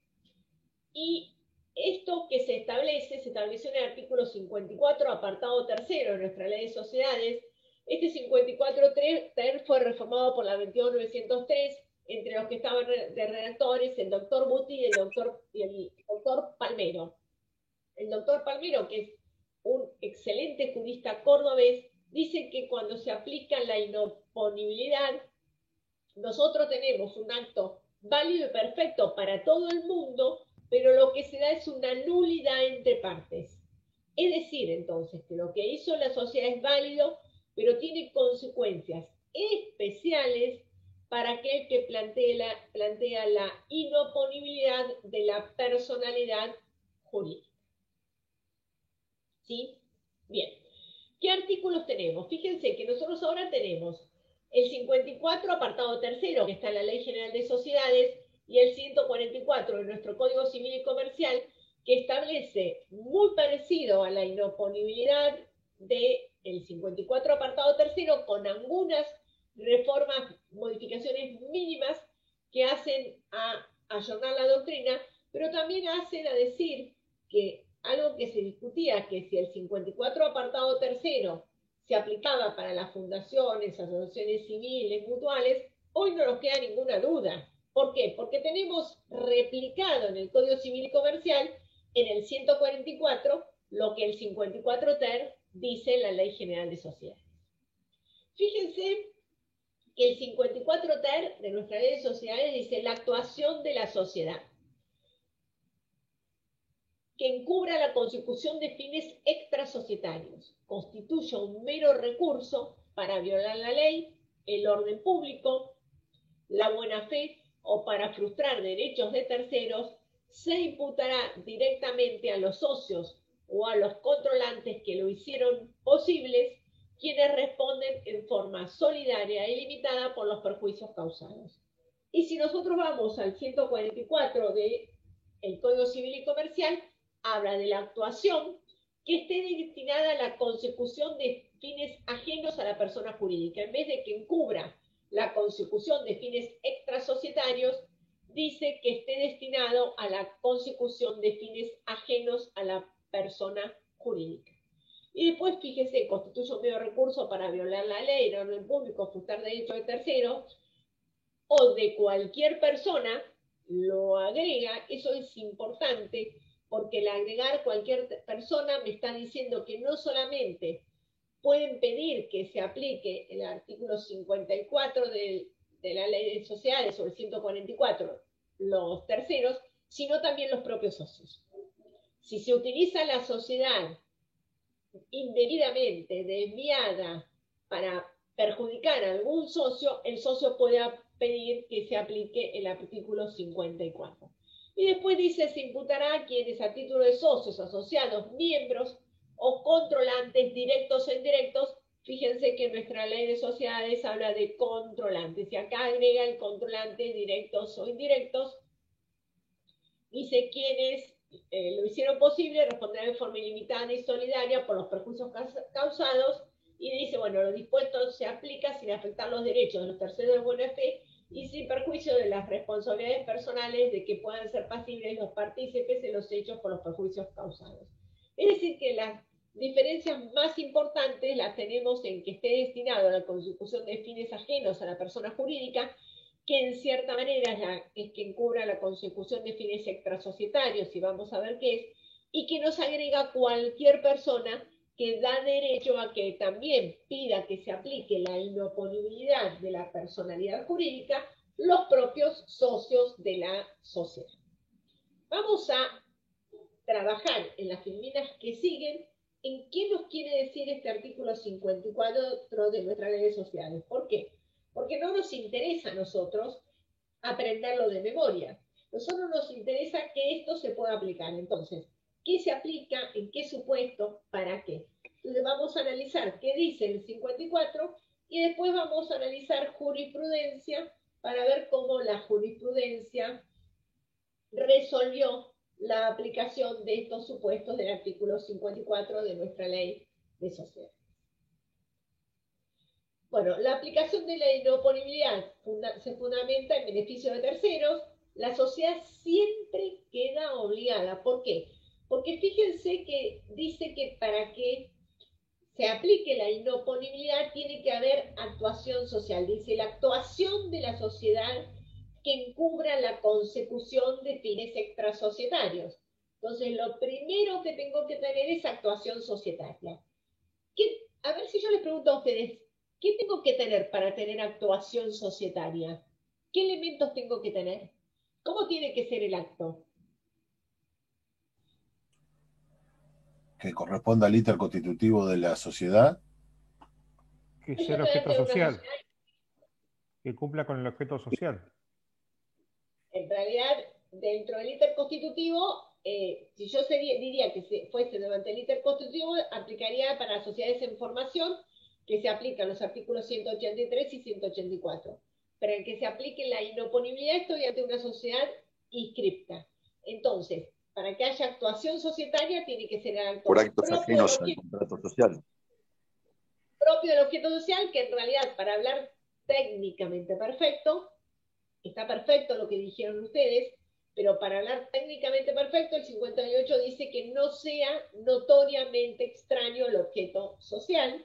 y esto que se estableció en el artículo 54, apartado tercero de nuestra ley de sociedades. Este 54.3 fue reformado por la 22.903, entre los que estaban de redactores el doctor Buti y el doctor Palmero. El doctor Palmero, que es un excelente jurista cordobés, dice que cuando se aplica la inoponibilidad, nosotros tenemos un acto válido y perfecto para todo el mundo, pero lo que se da es una nulidad entre partes. Es decir, entonces, que lo que hizo la sociedad es válido, pero tiene consecuencias especiales para aquel que plantea la inoponibilidad de la personalidad jurídica. ¿Sí? Bien. ¿Qué artículos tenemos? Fíjense que nosotros ahora tenemos el 54, apartado tercero, que está en la Ley General de Sociedades, y el 144 de nuestro Código Civil y Comercial, que establece, muy parecido a la inoponibilidad del 54 apartado tercero, con algunas reformas, modificaciones mínimas que hacen a ayornar la doctrina, pero también hacen a decir que algo que se discutía, que si el 54 apartado tercero se aplicaba para las fundaciones, asociaciones civiles, mutuales, hoy no nos queda ninguna duda. ¿Por qué? Porque tenemos replicado en el Código Civil y Comercial, en el 144, lo que el 54 ter dice en la Ley General de Sociedades. Fíjense que el 54 ter de nuestra Ley de Sociedades dice la actuación de la sociedad que encubra la consecución de fines extrasocietarios, constituya un mero recurso para violar la ley, el orden público, la buena fe o para frustrar derechos de terceros, se imputará directamente a los socios o a los controlantes que lo hicieron posibles, quienes responden en forma solidaria y limitada por los perjuicios causados. Y si nosotros vamos al 144 del Código Civil y Comercial, habla de la actuación que esté destinada a la consecución de fines ajenos a la persona jurídica. En vez de que encubra la consecución de fines extrasocietarios, dice que esté destinado a la consecución de fines ajenos a la persona jurídica. Y después, fíjese, constituye un medio recurso para violar la ley, el orden público, frustrar derechos de terceros o de cualquier persona, lo agrega. Eso es importante, porque el agregar cualquier persona me está diciendo que no solamente pueden pedir que se aplique el artículo 54 de la Ley de Sociedades o el 144, los terceros, sino también los propios socios. Si se utiliza la sociedad indebidamente desviada para perjudicar a algún socio, el socio puede pedir que se aplique el artículo 54. Y después dice, se imputará a quienes a título de socios, asociados, miembros o controlantes directos o indirectos. Fíjense que nuestra Ley de Sociedades habla de controlantes y acá agrega el controlante directos o indirectos. Dice quienes lo hicieron posible responderán de forma ilimitada y solidaria por los perjuicios causados, y dice, bueno, lo dispuesto se aplica sin afectar los derechos de los terceros de buena fe y sin perjuicio de las responsabilidades personales de que puedan ser pasibles los partícipes de los hechos por los perjuicios causados. Es decir, que las diferencias más importantes las tenemos en que esté destinado a la consecución de fines ajenos a la persona jurídica, que en cierta manera es que encubra la consecución de fines extrasocietarios, y vamos a ver qué es, y que nos agrega cualquier persona que da derecho a que también pida que se aplique la inoponibilidad de la personalidad jurídica, los propios socios de la sociedad. Vamos a trabajar en las filminas que siguen en qué nos quiere decir este artículo 54 de nuestra Ley de Sociedades. ¿Por qué? Porque no nos interesa a nosotros aprenderlo de memoria. A nosotros nos interesa que esto se pueda aplicar. Entonces, ¿qué se aplica? ¿En qué supuesto? ¿Para qué? Entonces vamos a analizar qué dice el 54 y después vamos a analizar jurisprudencia para ver cómo la jurisprudencia resolvió la aplicación de estos supuestos del artículo 54 de nuestra Ley de Sociedades. Bueno, la aplicación de la inoponibilidad se fundamenta en beneficio de terceros. La sociedad siempre queda obligada. ¿Por qué? Porque fíjense que dice que para que se aplique la inoponibilidad tiene que haber actuación social. Dice la actuación de la sociedad que encubra la consecución de fines extrasocietarios. Entonces, lo primero que tengo que tener es actuación societaria. A ver si yo les pregunto a ustedes, ¿qué tengo que tener para tener actuación societaria? ¿Qué elementos tengo que tener? ¿Cómo tiene que ser el acto? Que corresponda al íter constitutivo de la sociedad. Que sea el objeto social. Que cumpla con el objeto social. En realidad, dentro del íter constitutivo, si yo diría que si fuese durante el íter constitutivo, aplicaría para las sociedades en formación, que se aplican los artículos 183 y 184. Pero en que se aplique la inoponibilidad, estoy ante una sociedad inscripta. Entonces, para que haya actuación societaria, tiene que ser acto por actos ajenos al contrato social. Propio del objeto social, que en realidad, para hablar técnicamente perfecto, está perfecto lo que dijeron ustedes, pero para hablar técnicamente perfecto, el 58 dice que no sea notoriamente extraño el objeto social.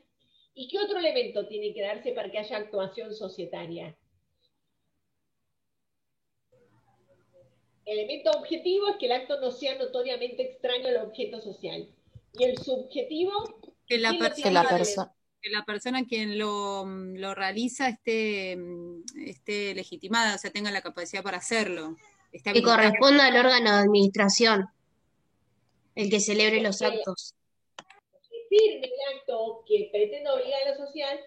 ¿Y qué otro elemento tiene que darse para que haya actuación societaria? elemento objetivo es que el acto no sea notoriamente extraño al objeto social. Y el subjetivo, que la persona quien lo realiza esté legitimada, o sea, tenga la capacidad para hacerlo. Que corresponda al órgano de administración, el que celebre los actos. Que firme el acto que pretenda obligar a la sociedad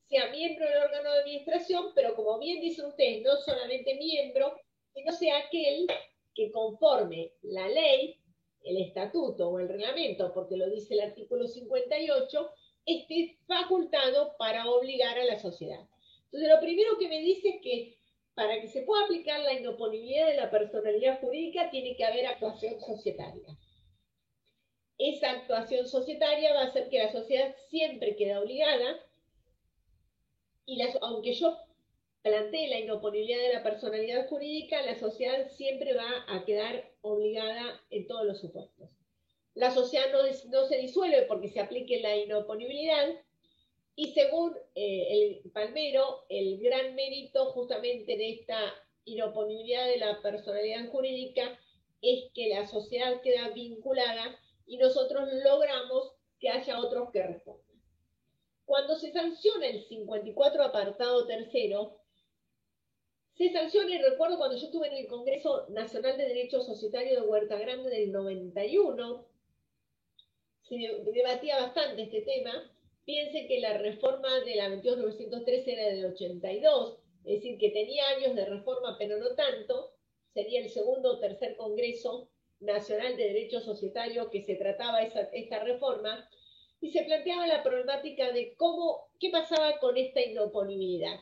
sea miembro del órgano de administración, pero como bien dicen ustedes, no solamente miembro, sino sea aquel que conforme la ley, el estatuto o el reglamento, porque lo dice el artículo 58, esté facultado para obligar a la sociedad. Entonces, lo primero que me dice es que para que se pueda aplicar la inoponibilidad de la personalidad jurídica tiene que haber actuación societaria. Esa actuación societaria va a hacer que la sociedad siempre quede obligada, y aunque yo plantee la inoponibilidad de la personalidad jurídica, la sociedad siempre va a quedar obligada en todos los supuestos. La sociedad no se disuelve porque se aplique la inoponibilidad, y según el Palmero, el gran mérito justamente de esta inoponibilidad de la personalidad jurídica es que la sociedad queda vinculada y nosotros logramos que haya otros que respondan. Cuando se sanciona el 54 apartado tercero, se sanciona, y recuerdo cuando yo estuve en el Congreso Nacional de Derecho Societario de Huerta Grande del 91, se debatía bastante este tema. Piensen que la reforma de la 22.913 era del 82, es decir, que tenía años de reforma, pero no tanto. Sería el segundo o tercer Congreso Nacional de Derecho Societario que se trataba esta reforma, y se planteaba la problemática de qué pasaba con esta inoponibilidad.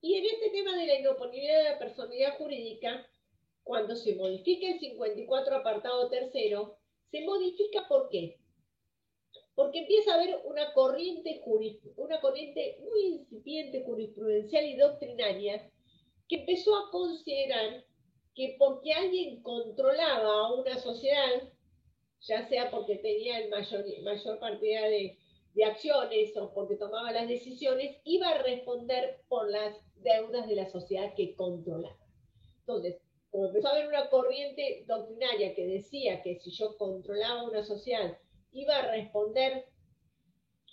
Y en este tema de la inoponibilidad de la personalidad jurídica, cuando se modifica el 54 apartado tercero, se modifica ¿por qué? Porque empieza a haber una corriente muy incipiente jurisprudencial y doctrinaria que empezó a considerar que porque alguien controlaba a una sociedad, ya sea porque tenía el mayor cantidad de acciones o porque tomaba las decisiones, iba a responder por las deudas de la sociedad que controlaba. Entonces, como empezó a haber una corriente doctrinaria que decía que si yo controlaba una sociedad, iba a responder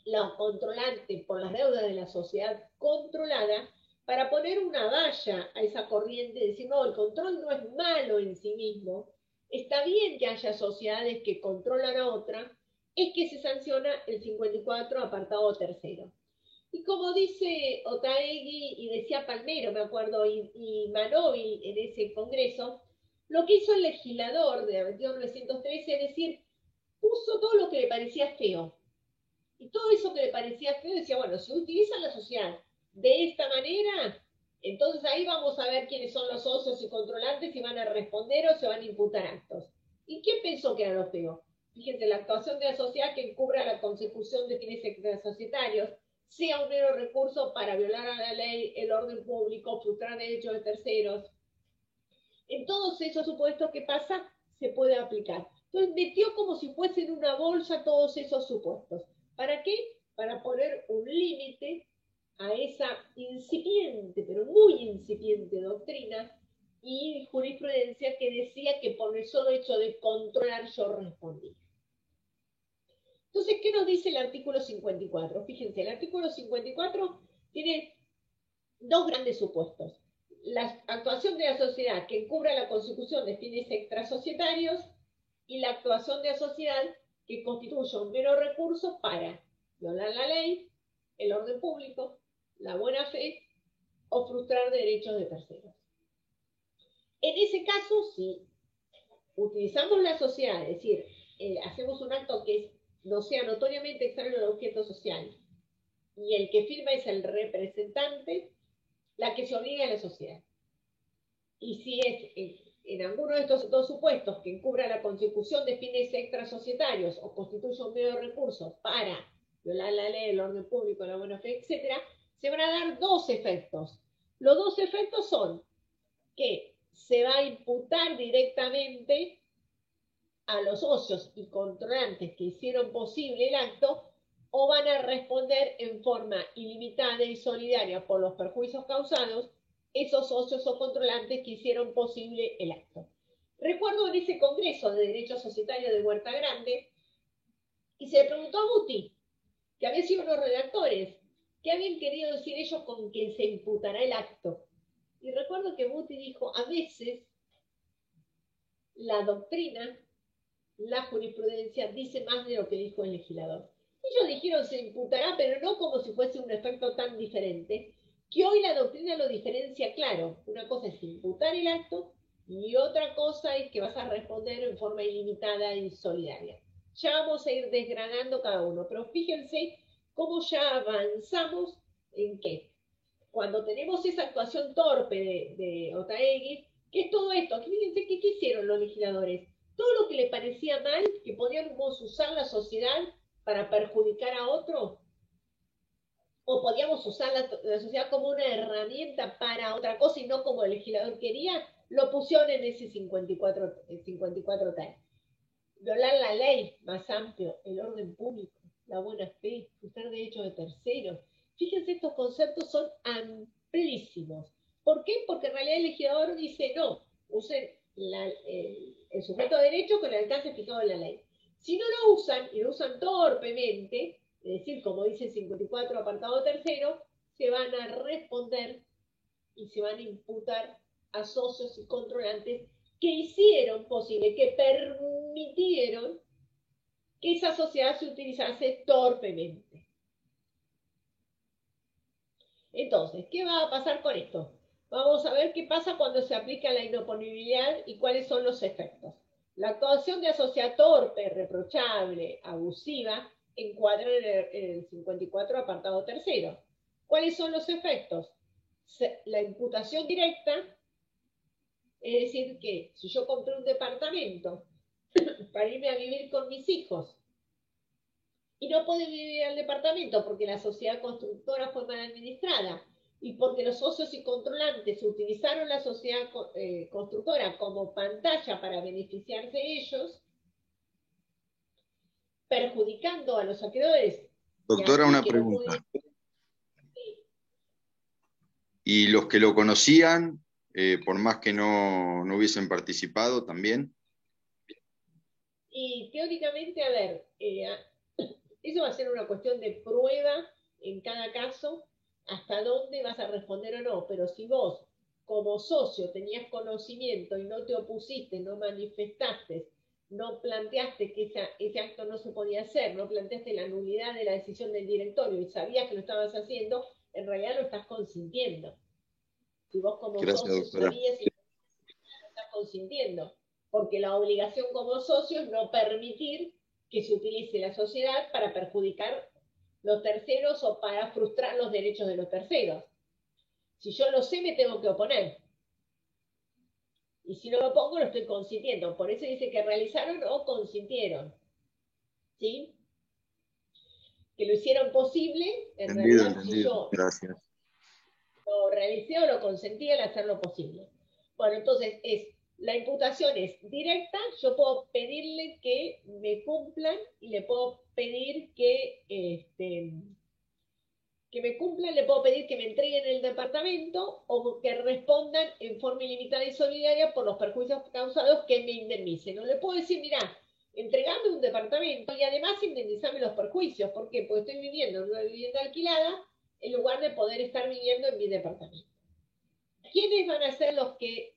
la controlante por las deudas de la sociedad controlada, para poner una valla a esa corriente y decir, no, el control no es malo en sí mismo, está bien que haya sociedades que controlan a otra, es que se sanciona el 54 apartado tercero. Y como dice Otaegui y decía Palmero, me acuerdo, y Manovi en ese congreso, lo que hizo el legislador de la 22.913 es decir, puso todo lo que le parecía feo. Y todo eso que le parecía feo decía, bueno, si utilizan la sociedad de esta manera, entonces ahí vamos a ver quiénes son los socios y controlantes y van a responder o se van a imputar actos. ¿Y quién pensó que era lo feo? Fíjense, la actuación de la sociedad que encubra la consecución de fines extrasocietarios, sea un mero recurso para violar a la ley, el orden público, frustrar derechos de terceros. En todos esos supuestos que pasa, se puede aplicar. Entonces metió como si fuesen una bolsa todos esos supuestos. ¿Para qué? Para poner un límite a esa incipiente, pero muy incipiente doctrina y jurisprudencia que decía que por el solo hecho de controlar yo respondía. Entonces, ¿qué nos dice el artículo 54? Fíjense, el artículo 54 tiene dos grandes supuestos. La actuación de la sociedad que encubra la consecución de fines extrasocietarios y la actuación de la sociedad que constituye un mero recurso para violar la ley, el orden público, la buena fe o frustrar derechos de terceros. En ese caso, si utilizamos la sociedad, es decir, hacemos un acto que no sea notoriamente extraño al objeto social y el que firma es el representante, la que se obliga a la sociedad. Y si es en alguno de estos dos supuestos que encubra la consecución de fines extrasocietarios o constituye un medio de recursos para violar la ley, el orden público, la buena fe, etc., se van a dar dos efectos. Los dos efectos son que se va a imputar directamente a los socios y controlantes que hicieron posible el acto, o van a responder en forma ilimitada y solidaria por los perjuicios causados esos socios o controlantes que hicieron posible el acto. Recuerdo en ese congreso de Derecho Societario de Huerta Grande, y se le preguntó a Buti, que habían sido los redactores, qué habían querido decir ellos con que se imputará el acto. Y recuerdo que Buti dijo, a veces la doctrina, la jurisprudencia, dice más de lo que dijo el legislador. Ellos dijeron se imputará, pero no como si fuese un efecto tan diferente, que hoy la doctrina lo diferencia claro. Una cosa es imputar el acto y otra cosa es que vas a responder en forma ilimitada y solidaria. Ya vamos a ir desgranando cada uno, pero fíjense cómo ya avanzamos en qué. Cuando tenemos esa actuación torpe de Otaegui, ¿qué es todo esto? Fíjense qué hicieron los legisladores. Todo lo que le parecía mal, que podíamos usar la sociedad para perjudicar a otro, o podíamos usar la sociedad como una herramienta para otra cosa y no como el legislador quería, lo pusieron en ese 54 tal. Violar la ley, más amplio, el orden público, la buena fe, usar derechos de terceros. Fíjense, estos conceptos son amplísimos. ¿Por qué? Porque en realidad el legislador dice, no, usen el sujeto de derecho con el alcance fijado en la ley. Si no lo usan, y lo usan torpemente, es decir, como dice el 54 apartado tercero, se van a responder y se van a imputar a socios y controlantes que hicieron posible, que permitieron que esa sociedad se utilizase torpemente. Entonces, ¿qué va a pasar con esto? Vamos a ver qué pasa cuando se aplica la inoponibilidad y cuáles son los efectos. La actuación de la sociedad torpe, reprochable, abusiva, encuadra en el 54 apartado tercero. ¿Cuáles son los efectos? La imputación directa, es decir, que si yo compré un departamento para irme a vivir con mis hijos y no puedo vivir al departamento porque la sociedad constructora fue mal administrada y porque los socios y controlantes utilizaron la sociedad constructora como pantalla para beneficiarse de ellos, perjudicando a los acreedores. Doctora, una pregunta. ¿Y los que lo conocían, por más que no hubiesen participado también? Y teóricamente, a ver, eso va a ser una cuestión de prueba en cada caso, hasta dónde vas a responder o no, pero si vos como socio tenías conocimiento y no te opusiste, no manifestaste, no planteaste que ese acto no se podía hacer, no planteaste la nulidad de la decisión del directorio y sabías que lo estabas haciendo, en realidad lo estás consintiendo. Si vos como socio sabías y lo estás consintiendo, porque la obligación como socio es no permitir que se utilice la sociedad para perjudicar los terceros o para frustrar los derechos de los terceros. Si yo lo sé, me tengo que oponer. Y si no me opongo, lo estoy consintiendo. Por eso dice que realizaron o consintieron. ¿Sí? Que lo hicieron posible, en realidad, si yo lo realicé o lo consentí al hacerlo posible. Bueno, entonces la imputación es directa, yo puedo pedirle que me cumplan y le puedo pedir que me cumplan, le puedo pedir que me entreguen el departamento o que respondan en forma ilimitada y solidaria por los perjuicios causados, que me indemnicen. No le puedo decir, mira, entregame un departamento y además indemnizame los perjuicios. ¿Por qué? Porque estoy viviendo en una vivienda alquilada en lugar de poder estar viviendo en mi departamento. ¿Quiénes van a ser los que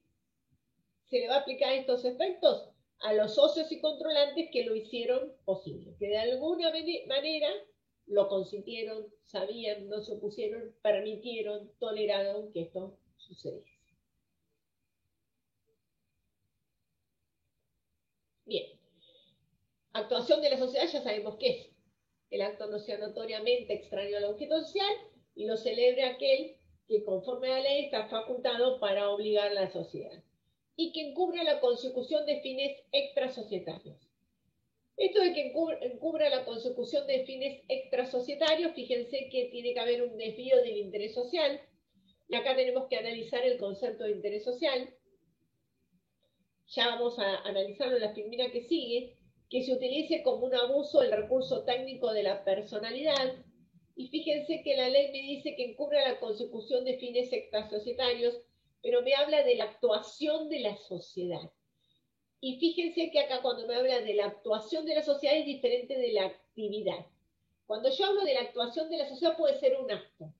se le va a aplicar estos efectos? A los socios y controlantes que lo hicieron posible, que de alguna manera lo consintieron, sabían, no se opusieron, permitieron, toleraron que esto sucediese. Bien. Actuación de la sociedad ya sabemos qué es. El acto no sea notoriamente extraño al objeto social y lo celebre aquel que conforme a la ley está facultado para obligar a la sociedad y que encubra la consecución de fines extrasocietarios. Esto de que encubra la consecución de fines extrasocietarios, fíjense que tiene que haber un desvío del interés social. Y acá tenemos que analizar el concepto de interés social. Ya vamos a analizarlo en la primera que sigue, que se utilice como un abuso el recurso técnico de la personalidad. Y fíjense que la ley me dice que encubra la consecución de fines extrasocietarios, pero me habla de la actuación de la sociedad. Y fíjense que acá cuando me habla de la actuación de la sociedad es diferente de la actividad. Cuando yo hablo de la actuación de la sociedad puede ser un acto.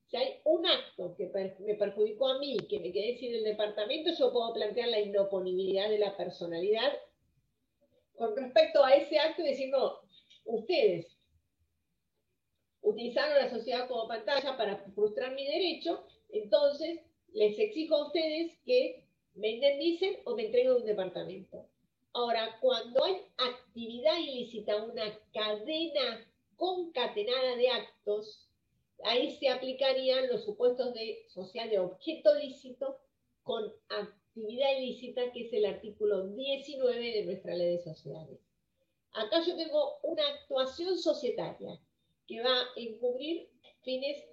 Si hay un acto que me perjudicó a mí, que me quedé sin el departamento, yo puedo plantear la inoponibilidad de la personalidad con respecto a ese acto y decir, no, ustedes utilizaron la sociedad como pantalla para frustrar mi derecho, entonces les exijo a ustedes que me indemnicen o me entreguen un departamento. Ahora, cuando hay actividad ilícita, una cadena concatenada de actos, ahí se aplicarían los supuestos de social de objeto lícito con actividad ilícita, que es el artículo 19 de nuestra ley de sociedades. Acá yo tengo una actuación societaria que va a encubrir fines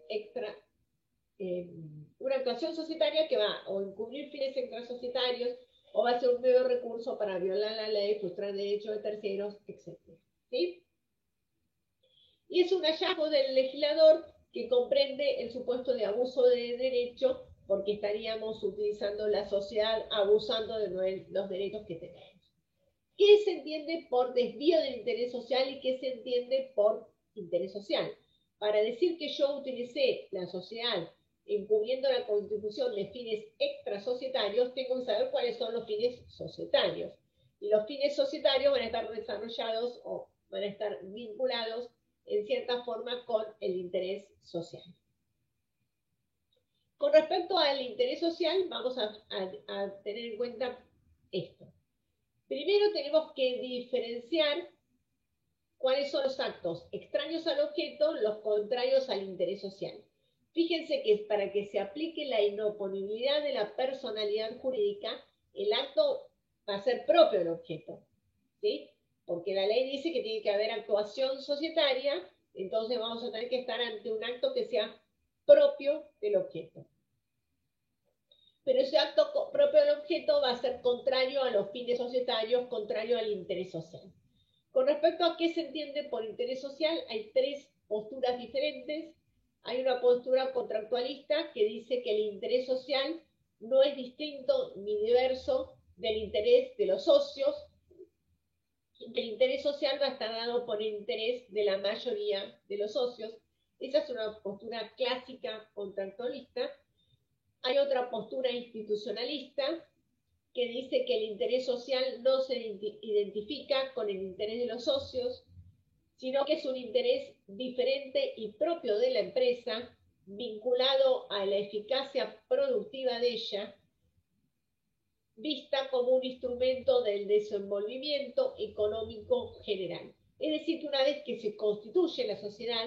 una actuación societaria que va a encubrir fines extrasocietarios o va a ser un nuevo recurso para violar la ley, frustrar derechos de terceros, etc. ¿Sí? Y es un hallazgo del legislador que comprende el supuesto de abuso de derecho, porque estaríamos utilizando la sociedad abusando de los derechos que tenemos. ¿Qué se entiende por desvío del interés social y qué se entiende por interés social? Para decir que yo utilicé la sociedad encubriendo la constitución de fines extrasocietarios, tengo que saber cuáles son los fines societarios. Y los fines societarios van a estar desarrollados o van a estar vinculados en cierta forma con el interés social. Con respecto al interés social, vamos a tener en cuenta esto. Primero tenemos que diferenciar cuáles son los actos extraños al objeto, los contrarios al interés social. Fíjense que para que se aplique la inoponibilidad de la personalidad jurídica, el acto va a ser propio del objeto, ¿sí? Porque la ley dice que tiene que haber actuación societaria, entonces vamos a tener que estar ante un acto que sea propio del objeto. Pero ese acto propio del objeto va a ser contrario a los fines societarios, contrario al interés social. Con respecto a qué se entiende por interés social, hay tres posturas diferentes. Hay una postura contractualista que dice que el interés social no es distinto ni diverso del interés de los socios, y que el interés social va a estar dado por el interés de la mayoría de los socios. Esa es una postura clásica contractualista. Hay otra postura institucionalista que dice que el interés social no se identifica con el interés de los socios, sino que es un interés diferente y propio de la empresa, vinculado a la eficacia productiva de ella, vista como un instrumento del desenvolvimiento económico general. Es decir, que una vez que se constituye la sociedad,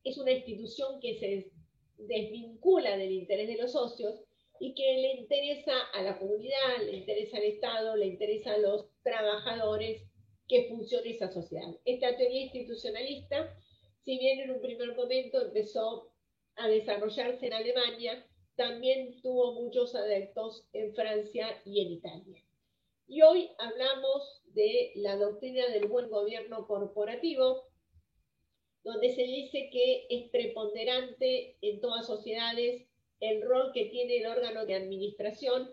es una institución que se desvincula del interés de los socios y que le interesa a la comunidad, le interesa al Estado, le interesa a los trabajadores que funcione esa sociedad. Esta teoría institucionalista, si bien en un primer momento empezó a desarrollarse en Alemania, también tuvo muchos adeptos en Francia y en Italia. Y hoy hablamos de la doctrina del buen gobierno corporativo, donde se dice que es preponderante en todas sociedades el rol que tiene el órgano de administración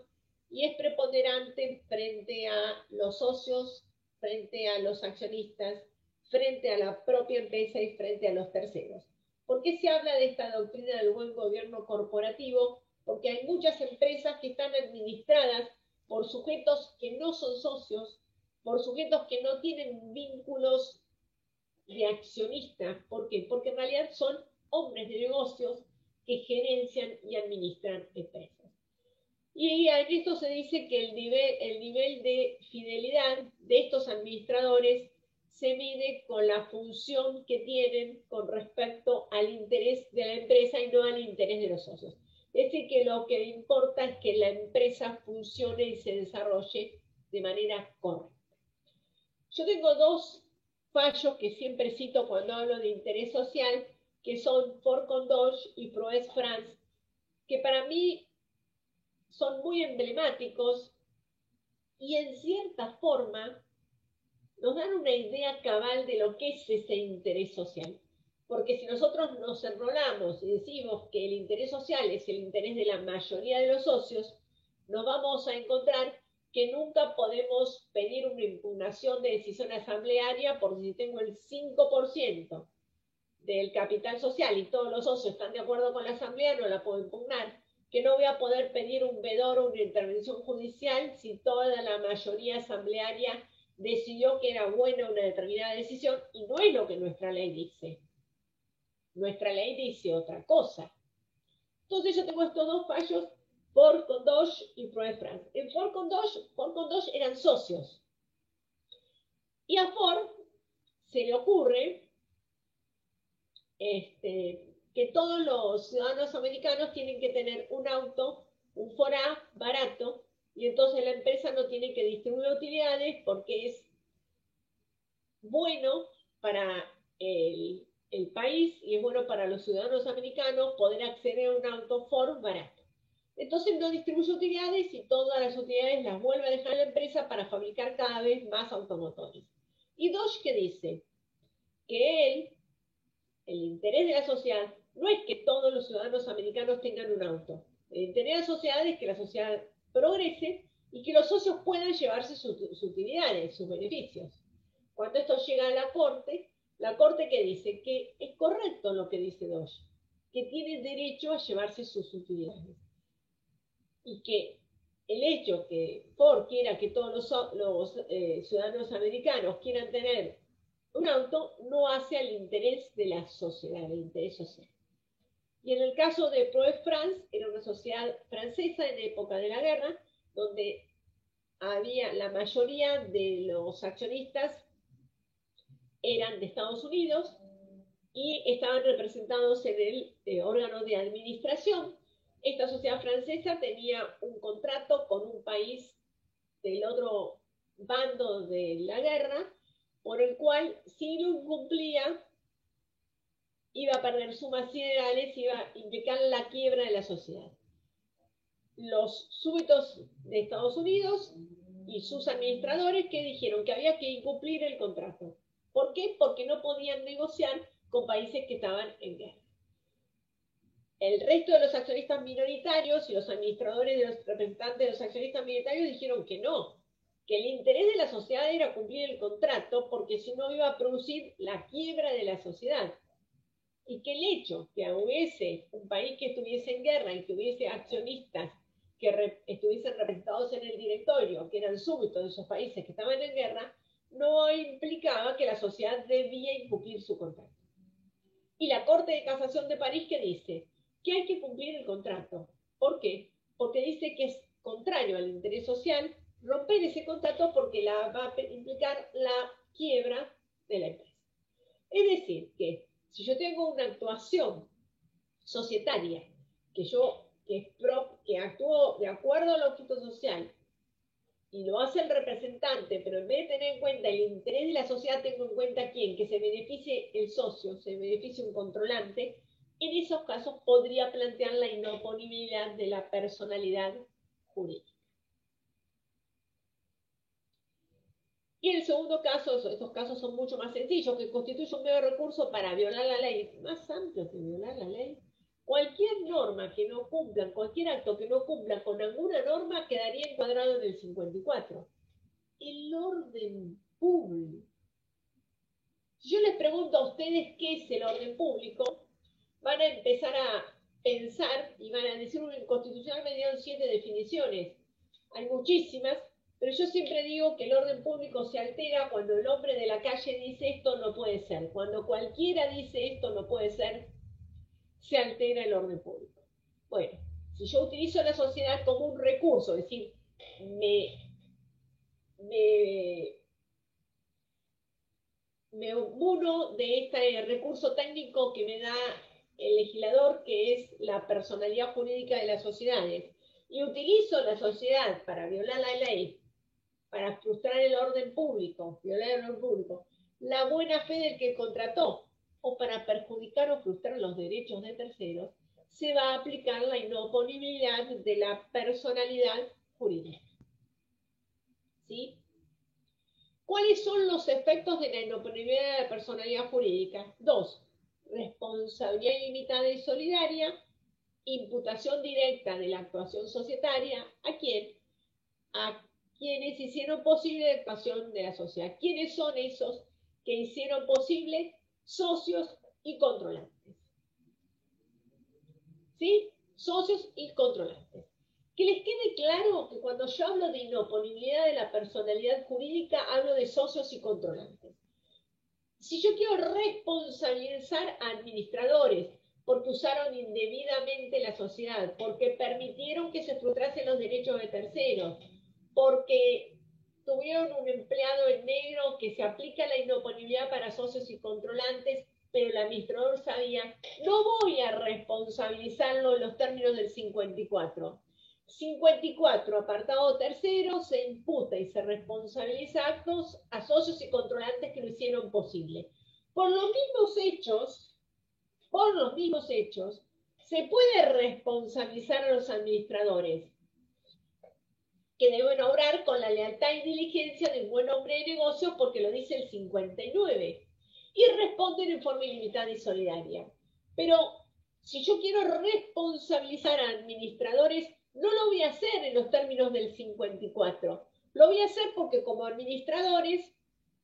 y es preponderante frente a los socios, frente a los accionistas, frente a la propia empresa y frente a los terceros. ¿Por qué se habla de esta doctrina del buen gobierno corporativo? Porque hay muchas empresas que están administradas por sujetos que no son socios, por sujetos que no tienen vínculos de accionistas. ¿Por qué? Porque en realidad son hombres de negocios que gerencian y administran empresas. Y en esto se dice que el nivel de fidelidad de estos administradores se mide con la función que tienen con respecto al interés de la empresa y no al interés de los socios. Es decir, que lo que importa es que la empresa funcione y se desarrolle de manera correcta. Yo tengo dos fallos que siempre cito cuando hablo de interés social, que son Fort Condoche y Proes France, que para mí son muy emblemáticos y en cierta forma nos dan una idea cabal de lo que es ese interés social. Porque si nosotros nos enrolamos y decimos que el interés social es el interés de la mayoría de los socios, nos vamos a encontrar que nunca podemos pedir una impugnación de decisión asamblearia porque si tengo el 5% del capital social y todos los socios están de acuerdo con la asamblea, no la puedo impugnar, que no voy a poder pedir un vedor o una intervención judicial si toda la mayoría asamblearia decidió que era buena una determinada decisión, y no es lo que nuestra ley dice. Nuestra ley dice otra cosa. Entonces yo tengo estos dos fallos, Ford-Condoche y Proe-France. En Ford-Condoche eran socios. Y a Ford se le ocurre que todos los ciudadanos americanos tienen que tener un auto, un Ford A barato, y entonces la empresa no tiene que distribuir utilidades porque es bueno para el país y es bueno para los ciudadanos americanos poder acceder a un auto Ford barato. Entonces no distribuye utilidades y todas las utilidades las vuelve a dejar a la empresa para fabricar cada vez más automotores. Y Dodge, ¿qué dice? Que el interés de la sociedad no es que todos los ciudadanos americanos tengan un auto. El interés de la sociedad es que la sociedad progrese y que los socios puedan llevarse sus utilidades, sus beneficios. Cuando esto llega a la Corte ¿qué dice? Que es correcto lo que dice Dodge, que tiene derecho a llevarse sus utilidades. Y que el hecho que Ford quiera que todos los ciudadanos americanos quieran tener un auto no hace al interés de la sociedad, el interés social. Y en el caso de Proe-France, era una sociedad francesa en época de la guerra, donde había la mayoría de los accionistas eran de Estados Unidos y estaban representados en el órgano de administración. Esta sociedad francesa tenía un contrato con un país del otro bando de la guerra, por el cual, si lo incumplía, iba a perder sumas siderales, iba a implicar la quiebra de la sociedad. Los súbditos de Estados Unidos y sus administradores que dijeron que había que incumplir el contrato. ¿Por qué? Porque no podían negociar con países que estaban en guerra. El resto de los accionistas minoritarios y los administradores de los representantes de los accionistas minoritarios dijeron que no, que el interés de la sociedad era cumplir el contrato porque si no iba a producir la quiebra de la sociedad. Y que el hecho que hubiese un país que estuviese en guerra y que hubiese accionistas que estuviesen representados en el directorio, que eran súbditos de esos países que estaban en guerra, no implicaba que la sociedad debía incumplir su contrato. Y la Corte de Casación de París, ¿qué dice? Que hay que cumplir el contrato. ¿Por qué? Porque dice que es contrario al interés social romper ese contrato porque va a implicar la quiebra de la empresa. Es decir, que si yo tengo una actuación societaria que actúo de acuerdo al objeto social y lo hace el representante, pero en vez de tener en cuenta el interés de la sociedad, tengo en cuenta quién, que se beneficie el socio, se beneficie un controlante, en esos casos podría plantear la inoponibilidad de la personalidad jurídica. Y el segundo caso, estos casos son mucho más sencillos, que constituye un medio recurso para violar la ley, más amplio que violar la ley. Cualquier norma que no cumpla, cualquier acto que no cumpla con alguna norma quedaría encuadrado en el 54. El orden público. Si yo les pregunto a ustedes qué es el orden público, van a empezar a pensar y van a decir, en constitucional me dieron 7 definiciones. Hay muchísimas, pero yo siempre digo que el orden público se altera cuando el hombre de la calle dice esto no puede ser. Cuando cualquiera dice esto no puede ser, se altera el orden público. Bueno, si yo utilizo la sociedad como un recurso, es decir, me uno de este recurso técnico que me da el legislador, que es la personalidad jurídica de las sociedades, y utilizo la sociedad para violar la ley, para frustrar el orden público, violar el orden público, la buena fe del que contrató, o para perjudicar o frustrar los derechos de terceros, se va a aplicar la inoponibilidad de la personalidad jurídica. ¿Sí? ¿Cuáles son los efectos de la inoponibilidad de la personalidad jurídica? 2. Responsabilidad ilimitada y solidaria, imputación directa de la actuación societaria. ¿A quién? A quienes hicieron posible la expansión de la sociedad. ¿Quiénes son esos que hicieron posible? Socios y controlantes. ¿Sí? Socios y controlantes. Que les quede claro que cuando yo hablo de inoponibilidad de la personalidad jurídica, hablo de socios y controlantes. Si yo quiero responsabilizar a administradores porque usaron indebidamente la sociedad, porque permitieron que se frustrasen los derechos de terceros, porque tuvieron un empleado en negro que se aplica la inoponibilidad para socios y controlantes, pero el administrador sabía, no voy a responsabilizarlo en los términos del 54. 54, apartado tercero, se imputa y se responsabiliza actos a socios y controlantes que lo hicieron posible. Por los mismos hechos, se puede responsabilizar a los administradores, que deben obrar con la lealtad y diligencia de un buen hombre de negocios, porque lo dice el 59, y responden en forma ilimitada y solidaria. Pero si yo quiero responsabilizar a administradores, no lo voy a hacer en los términos del 54. Lo voy a hacer porque como administradores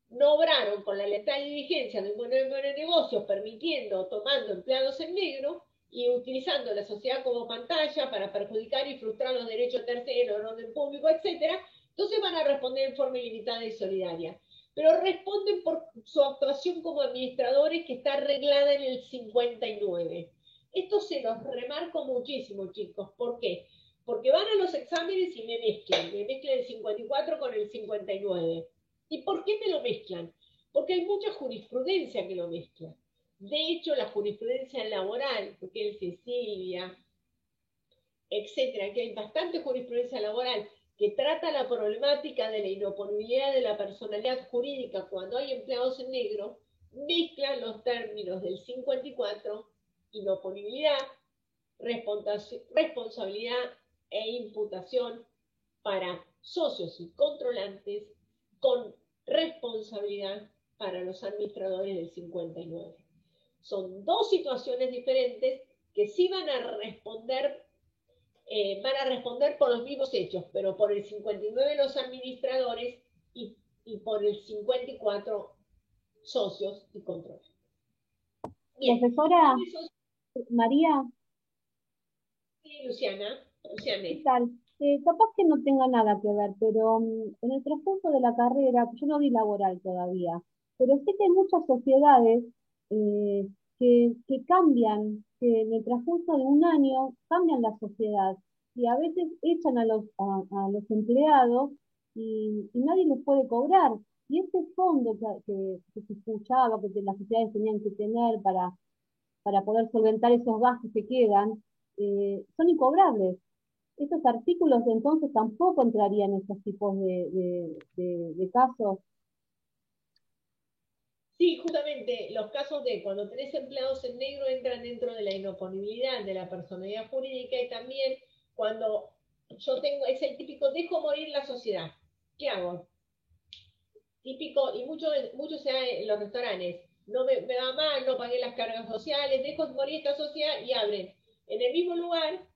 no obraron con la lealtad y diligencia de un buen hombre de negocios, permitiendo, tomando empleados en negro, y utilizando la sociedad como pantalla para perjudicar y frustrar los derechos terceros, el orden público, etc., entonces van a responder en forma ilimitada y solidaria. Pero responden por su actuación como administradores, que está arreglada en el 59. Esto se los remarco muchísimo, chicos. ¿Por qué? Porque van a los exámenes y me mezclan el 54 con el 59. ¿Y por qué me lo mezclan? Porque hay mucha jurisprudencia que lo mezcla. De hecho, la jurisprudencia laboral, porque el Cecilia, etcétera, que hay bastante jurisprudencia laboral que trata la problemática de la inoponibilidad de la personalidad jurídica cuando hay empleados en negro, mezclan los términos del 54, inoponibilidad, responsabilidad e imputación para socios y controlantes, con responsabilidad para los administradores del 59. Son dos situaciones diferentes que sí van a responder por los mismos hechos, pero por el 59 los administradores y por el 54 socios y controles. Bien. Profesora María. Sí, Luciana. ¿Qué tal? Capaz que no tenga nada que ver, pero en el transcurso de la carrera, yo no vi laboral todavía, pero sé que hay muchas sociedades que cambian, que en el transcurso de un año cambian la sociedad y a veces echan a los empleados y nadie les puede cobrar. Y ese fondo que se escuchaba que las sociedades tenían que tener para poder solventar esos gastos que quedan, son incobrables. Esos artículos entonces tampoco entrarían en esos tipos de casos. Sí, justamente los casos de cuando tenés empleados en negro entran dentro de la inoponibilidad de la personalidad jurídica, y también cuando yo tengo, es el típico, dejo morir la sociedad. ¿Qué hago? Típico, y mucho se da en los restaurantes. No me va mal, no pagué las cargas sociales, dejo morir esta sociedad y abren en el mismo lugar,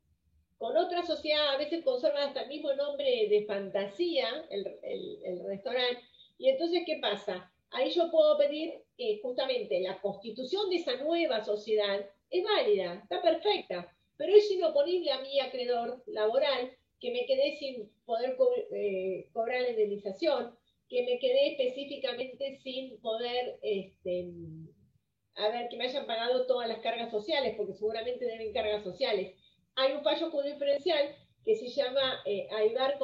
con otra sociedad, a veces conservan hasta el mismo nombre de fantasía, el restaurante, y entonces, ¿qué pasa? Ahí yo puedo pedir que justamente la constitución de esa nueva sociedad es válida, está perfecta, pero es inoponible a mi acreedor laboral que me quedé sin poder cobrar la indemnización, que me quedé específicamente sin poder, que me hayan pagado todas las cargas sociales, porque seguramente deben cargas sociales. Hay un fallo jurisprudencial que se llama Ayudar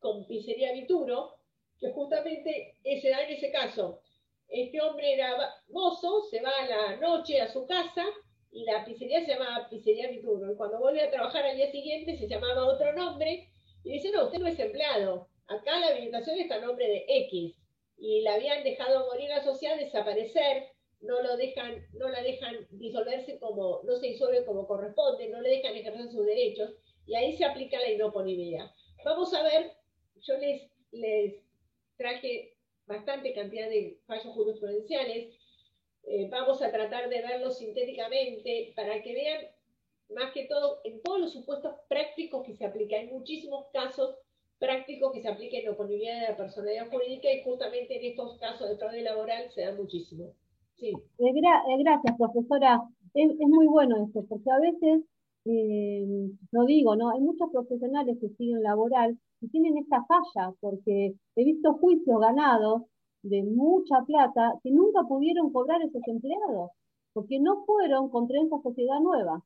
con Pizzería Vituro, que justamente se da en ese caso. Este hombre era mozo, se va a la noche a su casa y la pizzería se llamaba Pizzería Vituro. Y cuando vuelve a trabajar al día siguiente se llamaba otro nombre y dice, no, usted no es empleado. Acá la habilitación está a nombre de X. Y la habían dejado morir a la sociedad, desaparecer, no la dejan disolverse no se disuelve como corresponde, no le dejan ejercer sus derechos, y ahí se aplica la inoponibilidad. Vamos a ver, yo les traje bastante cantidad de fallos jurisprudenciales, vamos a tratar de verlos sintéticamente para que vean, más que todo, en todos los supuestos prácticos que se aplican. Hay muchísimos casos prácticos que se apliquen en la oponibilidad de la personalidad jurídica y justamente en estos casos de fraude laboral se da muchísimo. Sí. Gracias, profesora. Es muy bueno esto, porque a veces, lo digo, ¿no? Hay muchos profesionales que siguen laboral y tienen esta falla, porque he visto juicios ganados de mucha plata que nunca pudieron cobrar esos empleados, porque no fueron contra esa sociedad nueva.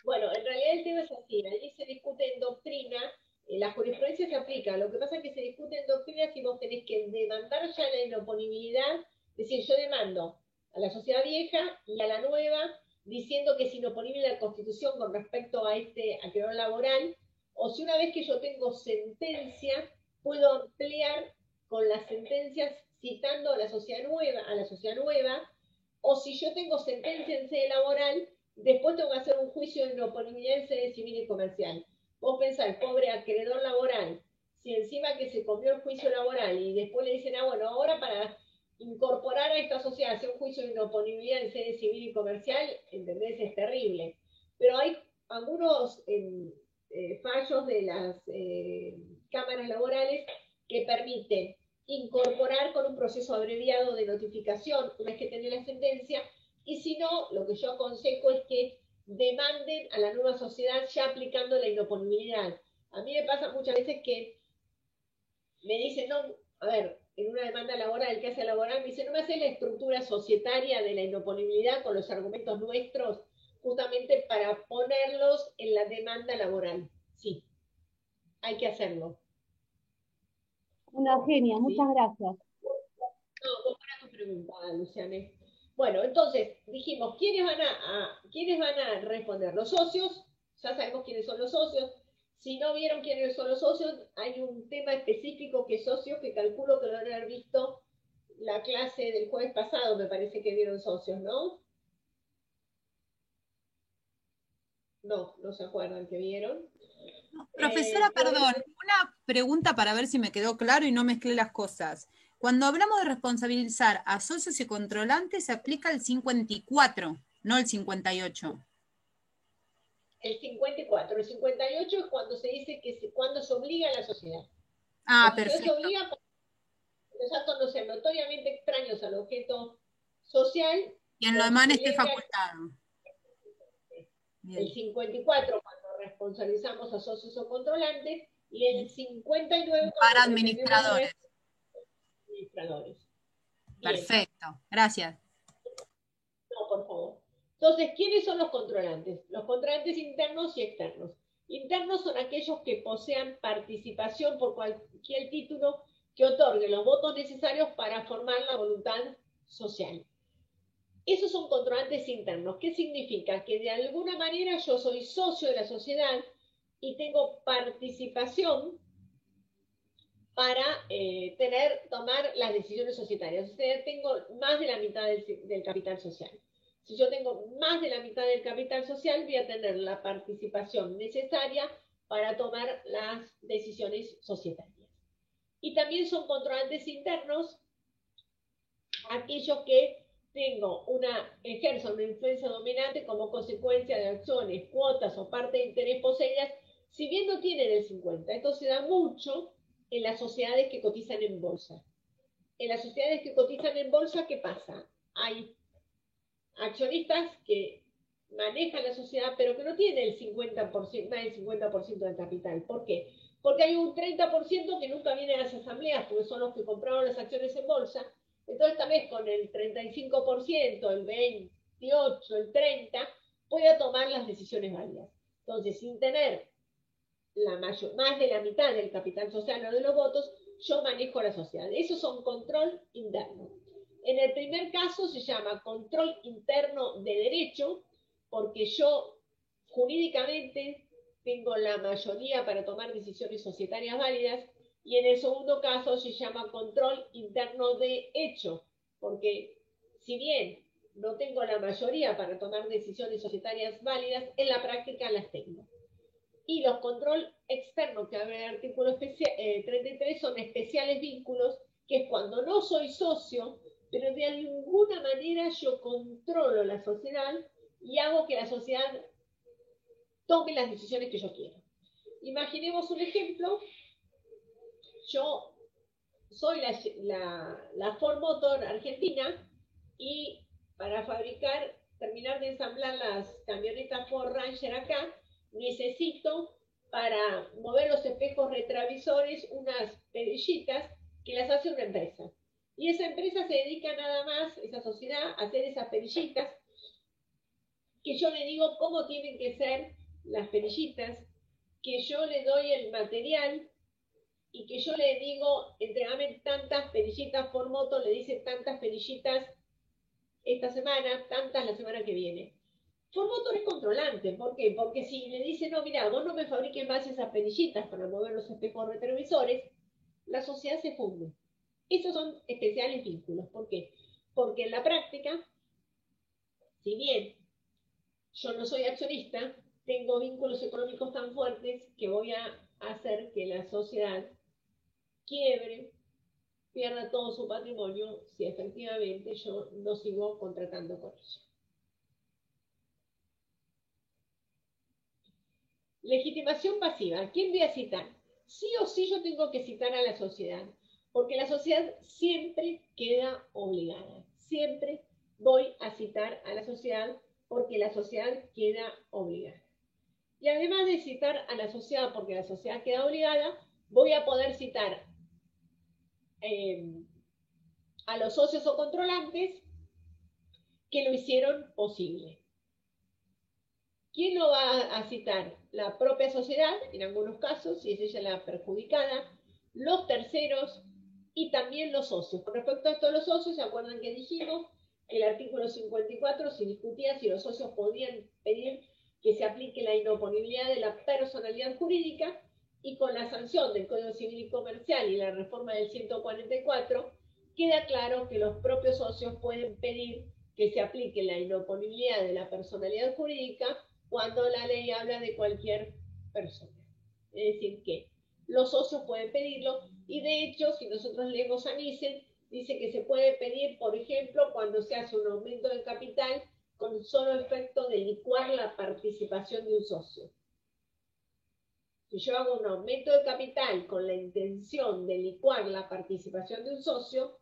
Bueno, en realidad el tema es así, allí se discute en doctrina, la jurisprudencia se aplica, lo que pasa es que se discute en doctrina si vos tenés que demandar ya la inoponibilidad, es decir, yo demando a la sociedad vieja y a la nueva, diciendo que es inoponible la Constitución con respecto a acreedor laboral, o si una vez que yo tengo sentencia, puedo ampliar con las sentencias citando a la sociedad nueva, o si yo tengo sentencia en sede laboral, después tengo que hacer un juicio de inoponibilidad en sede civil y comercial. Vos pensás, pobre acreedor laboral, si encima que se comió el juicio laboral y después le dicen, bueno, ahora para incorporar a esta sociedad, hacer un juicio de inoponibilidad en sede civil y comercial, ¿entendés? Es terrible. Pero hay algunos fallos de las cámaras laborales que permiten incorporar con un proceso abreviado de notificación una vez que tiene la sentencia, y si no, lo que yo aconsejo es que demanden a la nueva sociedad ya aplicando la inoponibilidad. A mí me pasa muchas veces que me dicen, no, a ver, en una demanda laboral, que hace laboral, me dice, no me hace la estructura societaria de la inoponibilidad con los argumentos nuestros, justamente para ponerlos en la demanda laboral. Sí, hay que hacerlo. Una genia, muchas gracias. No, vos para tu pregunta, Luciane. Bueno, entonces, dijimos, ¿quiénes van a responder? Los socios, ya sabemos quiénes son los socios. Si no vieron quiénes son los socios, hay un tema específico que es socios, que calculo que lo van a haber visto la clase del jueves pasado, me parece que vieron socios, ¿no? No se acuerdan que vieron. Profesora, perdón, una pregunta para ver si me quedó claro y no mezclé las cosas. Cuando hablamos de responsabilizar a socios y controlantes, se aplica el 54, no el 58. El 54. El 58 es cuando se dice cuando se obliga a la sociedad. Perfecto. Se obliga los actos no sean notoriamente extraños al objeto social. Y en lo demás esté facultado. El 54 cuando responsabilizamos a socios o controlantes, y el 59 para administradores. Perfecto, gracias. No, por favor. Entonces, ¿quiénes son los controlantes? Los controlantes internos y externos. Internos son aquellos que posean participación por cualquier título que otorgue los votos necesarios para formar la voluntad social. Esos son controlantes internos. ¿Qué significa? Que de alguna manera yo soy socio de la sociedad y tengo participación para tomar las decisiones societarias. O sea, tengo más de la mitad del capital social. Si yo tengo más de la mitad del capital social, voy a tener la participación necesaria para tomar las decisiones societarias. Y también son controlantes internos aquellos que ejerzo una influencia dominante como consecuencia de acciones, cuotas o parte de interés poseídas, si bien no tienen el 50. Esto se da mucho en las sociedades que cotizan en bolsa. En las sociedades que cotizan en bolsa, ¿qué pasa? Hay accionistas que manejan la sociedad, pero que no tienen el 50%, más del 50% del capital. ¿Por qué? Porque hay un 30% que nunca viene a las asambleas, porque son los que compraron las acciones en bolsa. Entonces, tal vez con el 35%, el 28%, el 30%, pueda tomar las decisiones válidas. Entonces, sin tener más de la mitad del capital social o de los votos, yo manejo la sociedad. Esos son control interno. En el primer caso se llama control interno de derecho, porque yo jurídicamente tengo la mayoría para tomar decisiones societarias válidas, y en el segundo caso se llama control interno de hecho, porque si bien no tengo la mayoría para tomar decisiones societarias válidas, en la práctica las tengo. Y los control externos que abre el artículo 33 son especiales vínculos, que es cuando no soy socio, pero de alguna manera yo controlo la sociedad y hago que la sociedad tome las decisiones que yo quiero. Imaginemos un ejemplo. Yo soy la Ford Motor Argentina y para terminar de ensamblar las camionetas Ford Ranger acá, necesito para mover los espejos retrovisores unas perillitas que las hace una empresa. Y esa empresa se dedica nada más, esa sociedad, a hacer esas perillitas, que yo le digo cómo tienen que ser las perillitas, que yo le doy el material y que yo le digo, entregame tantas perillitas por moto, le dice tantas perillitas esta semana, tantas la semana que viene. Ford Motor es controlante. ¿Por qué? Porque si le dice, no, mira, vos no me fabriques más esas perillitas para mover los espejos retrovisores, la sociedad se funde. Esos son especiales vínculos. ¿Por qué? Porque en la práctica, si bien yo no soy accionista, tengo vínculos económicos tan fuertes que voy a hacer que la sociedad quiebre, pierda todo su patrimonio si efectivamente yo no sigo contratando con ella. Legitimación pasiva. ¿Quién voy a citar? Sí o sí yo tengo que citar a la sociedad, porque la sociedad siempre queda obligada. Siempre voy a citar a la sociedad porque la sociedad queda obligada. Y además de citar a la sociedad porque la sociedad queda obligada, voy a poder citar a los socios o controlantes que lo hicieron posible. ¿Quién lo va a citar? La propia sociedad, en algunos casos, si es ella la perjudicada, los terceros y también los socios. Con respecto a esto de los socios, ¿se acuerdan que dijimos que el artículo 54 se discutía si los socios podían pedir que se aplique la inoponibilidad de la personalidad jurídica? Y con la sanción del Código Civil y Comercial y la reforma del 144, queda claro que los propios socios pueden pedir que se aplique la inoponibilidad de la personalidad jurídica cuando la ley habla de cualquier persona. Es decir, que los socios pueden pedirlo, y de hecho, si nosotros leemos a Nissen, dice que se puede pedir, por ejemplo, cuando se hace un aumento de capital con solo efecto de licuar la participación de un socio. Si yo hago un aumento de capital con la intención de licuar la participación de un socio,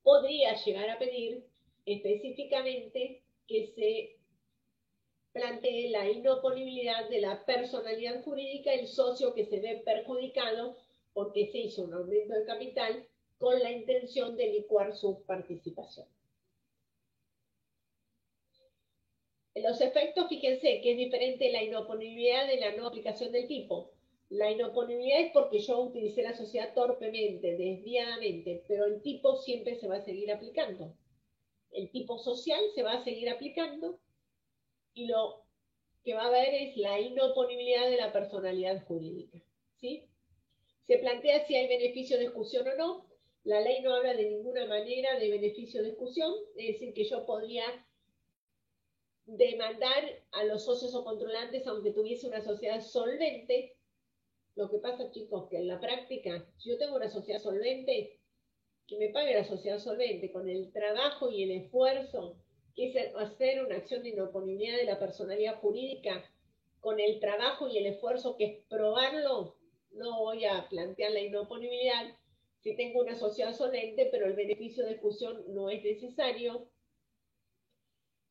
podría llegar a pedir específicamente que se plantee la inoponibilidad de la personalidad jurídica del socio que se ve perjudicado porque se hizo un aumento de capital con la intención de licuar su participación. En los efectos, fíjense que es diferente la inoponibilidad de la no aplicación del tipo. La inoponibilidad es porque yo utilicé la sociedad torpemente, desviadamente, pero el tipo siempre se va a seguir aplicando. El tipo social se va a seguir aplicando y lo que va a haber es la inoponibilidad de la personalidad jurídica. ¿Sí? Se plantea si hay beneficio de exclusión o no. La ley no habla de ninguna manera de beneficio de exclusión, es decir, que yo podría demandar a los socios o controlantes aunque tuviese una sociedad solvente. Lo que pasa, chicos, que en la práctica, si yo tengo una sociedad solvente, que me pague la sociedad solvente con el trabajo y el esfuerzo que es hacer una acción de inoponibilidad de la personalidad jurídica, con el trabajo y el esfuerzo que es probarlo, no voy a plantear la inoponibilidad si tengo una sociedad solvente, pero el beneficio de exclusión no es necesario.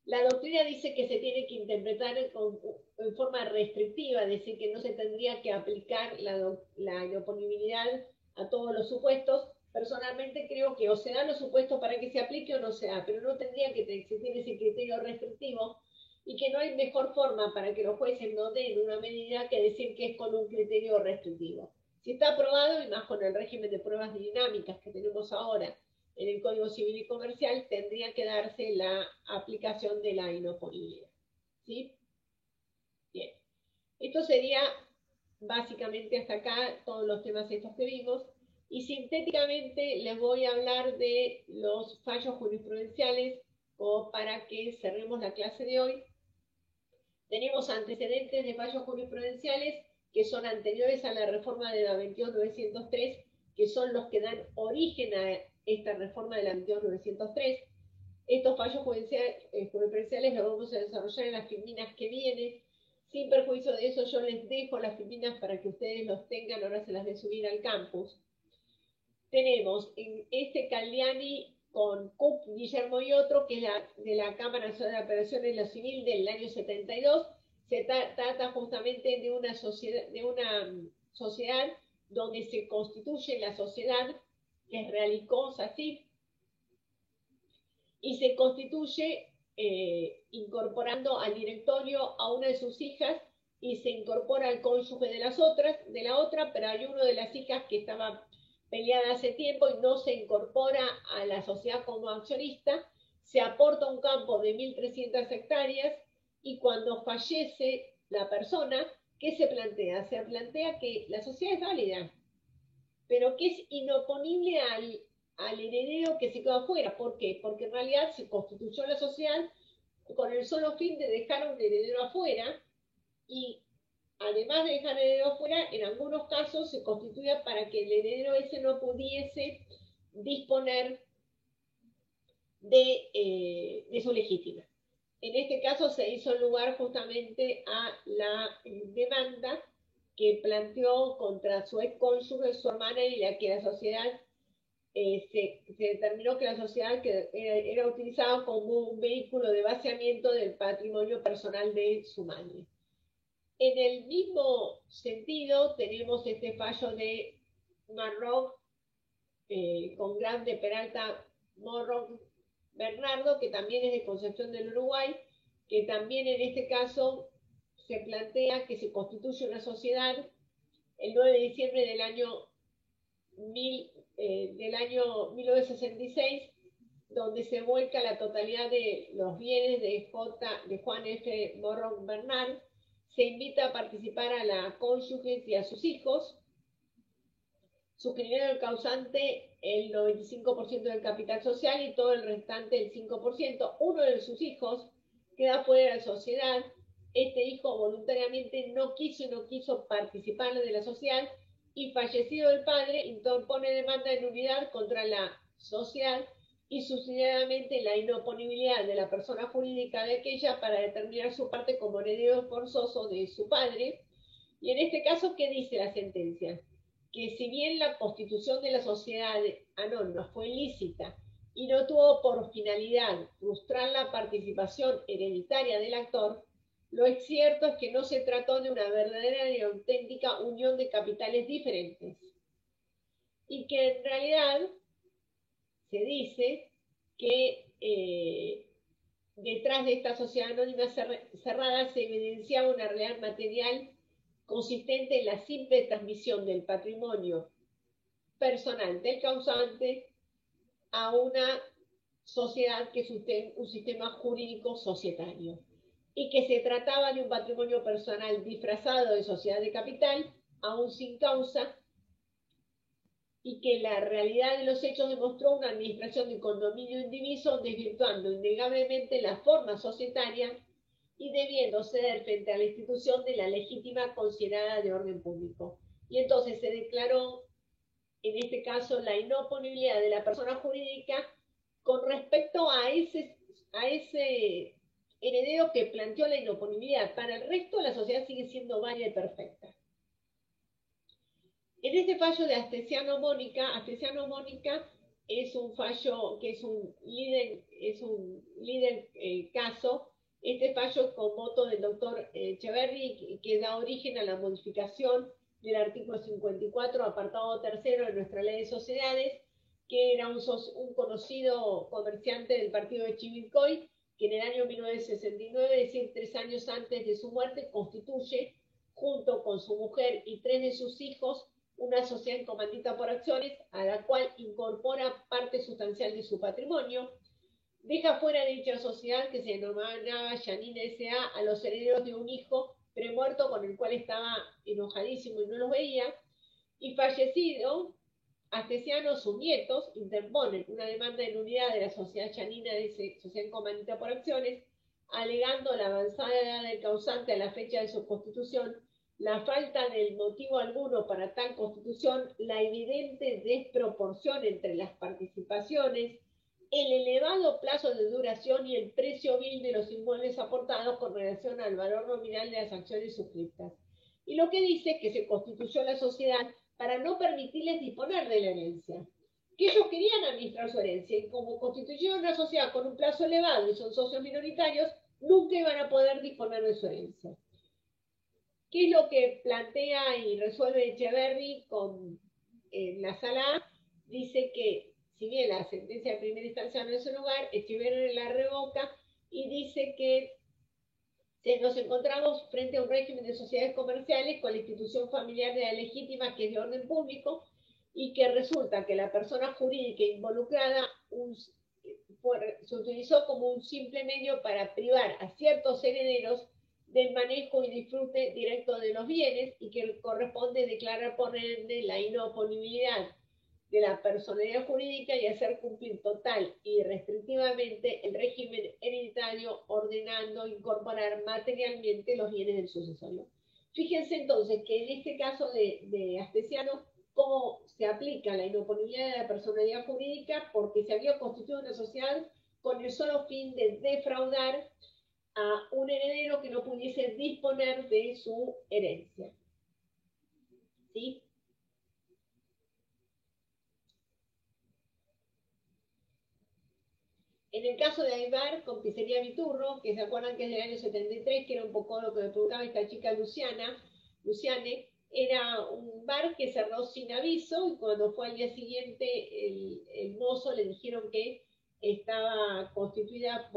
La doctrina dice que se tiene que interpretar en forma restrictiva, es decir, que no se tendría que aplicar la inoponibilidad a todos los supuestos. Personalmente creo que o se dan los supuestos para que se aplique o no se da, pero no tendría que existir ese criterio restrictivo y que no hay mejor forma para que los jueces no den una medida que decir que es con un criterio restrictivo. Si está aprobado, y más con el régimen de pruebas dinámicas que tenemos ahora en el Código Civil y Comercial, tendría que darse la aplicación de la inoponibilidad. ¿Sí? Bien. Esto sería básicamente hasta acá todos los temas estos que vimos. Y sintéticamente les voy a hablar de los fallos jurisprudenciales como para que cerremos la clase de hoy. Tenemos antecedentes de fallos jurisprudenciales que son anteriores a la reforma de la 22.903, que son los que dan origen a esta reforma de la 22.903. Estos fallos jurisprudenciales los vamos a desarrollar en las filminas que vienen. Sin perjuicio de eso, yo les dejo las filipinas para que ustedes los tengan, ahora se las voy a subir al campus. Tenemos en este Caldiani con Cup, Guillermo y otro, que es de la Cámara Nacional de Operaciones de lo Civil del año 72. Se trata justamente de una sociedad donde se constituye la sociedad, que es Realicó, SACIF, y se constituye incorporando al directorio a una de sus hijas y se incorpora al cónyuge de la otra, pero hay una de las hijas que estaba peleada hace tiempo y no se incorpora a la sociedad como accionista. Se aporta un campo de 1.300 hectáreas y cuando fallece la persona, ¿qué se plantea? Se plantea que la sociedad es válida, pero que es inoponible al heredero que se quedó afuera. ¿Por qué? Porque en realidad se constituyó la sociedad con el solo fin de dejar a un heredero afuera, y además de dejar al heredero afuera, en algunos casos se constituía para que el heredero ese no pudiese disponer de su legítima. En este caso se hizo lugar justamente a la demanda que planteó contra su ex cónyuge, su hermana, y la que la sociedad se determinó que la sociedad era utilizada como un vehículo de vaciamiento del patrimonio personal de su madre. En el mismo sentido, tenemos este fallo de Marroc con Grande Peralta Morroc Bernardo, que también es de Concepción del Uruguay, que también en este caso se plantea que se constituye una sociedad el 9 de diciembre del año 1966, donde se vuelca la totalidad de los bienes de Juan F. Morroc Bernard. Se invita a participar a la cónyuge y a sus hijos, suscribiendo el causante el 95% del capital social y todo el restante el 5%. Uno de sus hijos queda fuera de la sociedad. Este hijo voluntariamente no quiso participar de la sociedad, y fallecido el padre, interpone demanda de nulidad contra la sociedad y subsidiariamente la inoponibilidad de la persona jurídica de aquella para determinar su parte como heredero forzoso de su padre. Y en este caso, ¿qué dice la sentencia? Que si bien la constitución de la sociedad anónima fue ilícita y no tuvo por finalidad frustrar la participación hereditaria del actor, lo cierto es que no se trató de una verdadera y auténtica unión de capitales diferentes, y que en realidad se dice que detrás de esta sociedad anónima cerrada se evidenciaba una realidad material consistente en la simple transmisión del patrimonio personal del causante a una sociedad que es un sistema jurídico societario, y que se trataba de un patrimonio personal disfrazado de sociedad de capital, aún sin causa, y que la realidad de los hechos demostró una administración de condominio indiviso, desvirtuando innegablemente la forma societaria y debiendo ceder frente a la institución de la legítima considerada de orden público. Y entonces se declaró, en este caso, la inoponibilidad de la persona jurídica con respecto a ese heredero que planteó la inoponibilidad. Para el resto, la sociedad sigue siendo válida y perfecta. En este fallo de Astesiano Mónica es un fallo que es un líder caso. Este fallo con voto del doctor Echeverri, que da origen a la modificación del artículo 54, apartado 3 de nuestra ley de sociedades, que era un conocido comerciante del partido de Chivilcoy, que en el año 1969, es decir, 3 años antes de su muerte, constituye, junto con su mujer y 3 de sus hijos, una sociedad en comandita por acciones, a la cual incorpora parte sustancial de su patrimonio. Deja fuera de dicha sociedad, que se denominaba Yanina S.A., a los herederos de un hijo premuerto con el cual estaba enojadísimo y no los veía, y fallecido Astesiano, sus nietos interponen una demanda de nulidad de la sociedad chanina de sociedad comandita por acciones, alegando la avanzada edad del causante a la fecha de su constitución, la falta del motivo alguno para tal constitución, la evidente desproporción entre las participaciones, el elevado plazo de duración y el precio vil de los inmuebles aportados con relación al valor nominal de las acciones suscriptas. Y lo que dice es que se constituyó la sociedad para no permitirles disponer de la herencia, que ellos querían administrar su herencia, y como constituyeron una sociedad con un plazo elevado y son socios minoritarios, nunca iban a poder disponer de su herencia. ¿Qué es lo que plantea y resuelve Echeverri en la sala A? Dice que, si bien la sentencia de primera instancia no es su lugar, Echeverri la revoca y dice que nos encontramos frente a un régimen de sociedades comerciales con la institución familiar de la legítima, que es de orden público, y que resulta que la persona jurídica involucrada se utilizó como un simple medio para privar a ciertos herederos del manejo y disfrute directo de los bienes, y que corresponde declarar por ende la inoponibilidad de la personalidad jurídica y hacer cumplir total y restrictivamente el régimen hereditario, ordenando incorporar materialmente los bienes del sucesorio. Fíjense entonces que en este caso de Astesiano, cómo se aplica la inoponibilidad de la personalidad jurídica, porque se había constituido una sociedad con el solo fin de defraudar a un heredero que no pudiese disponer de su herencia. ¿Sí? En el caso de Aybar, con Pizzería Viturro, que se acuerdan que es del año 73, que era un poco lo que me preguntaba esta chica Luciane, era un bar que cerró sin aviso, y cuando fue al día siguiente, el mozo le dijeron que estaba constituida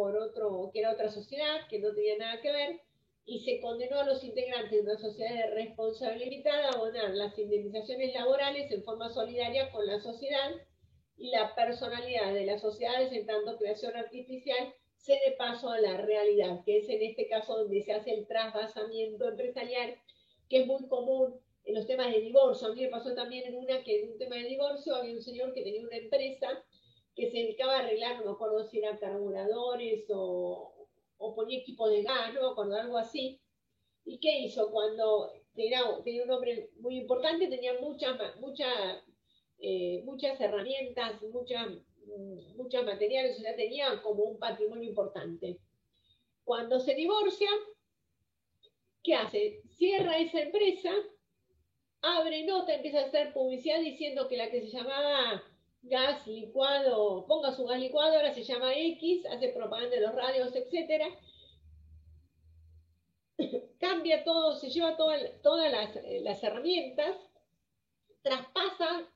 que era otra sociedad, que no tenía nada que ver, y se condenó a los integrantes de una sociedad de responsabilidad limitada a abonar las indemnizaciones laborales en forma solidaria con la sociedad, y la personalidad de las sociedades, en tanto creación artificial, cede paso a la realidad, que es en este caso donde se hace el trasvasamiento empresarial, que es muy común en los temas de divorcio. A mí me pasó también en un tema de divorcio, había un señor que tenía una empresa que se dedicaba a arreglar, no me acuerdo si eran carburadores o ponía equipo de gas, no me acuerdo, algo así. ¿Y qué hizo? Cuando tenía un hombre muy importante, tenía muchas herramientas, muchos materiales, o sea, tenía como un patrimonio importante. Cuando se divorcia, ¿qué hace? Cierra esa empresa, abre nota, empieza a hacer publicidad diciendo que la que se llamaba gas licuado, ponga su gas licuado, ahora se llama X, hace propaganda en los radios, etc. Cambia todo, se lleva todas las herramientas, traspasa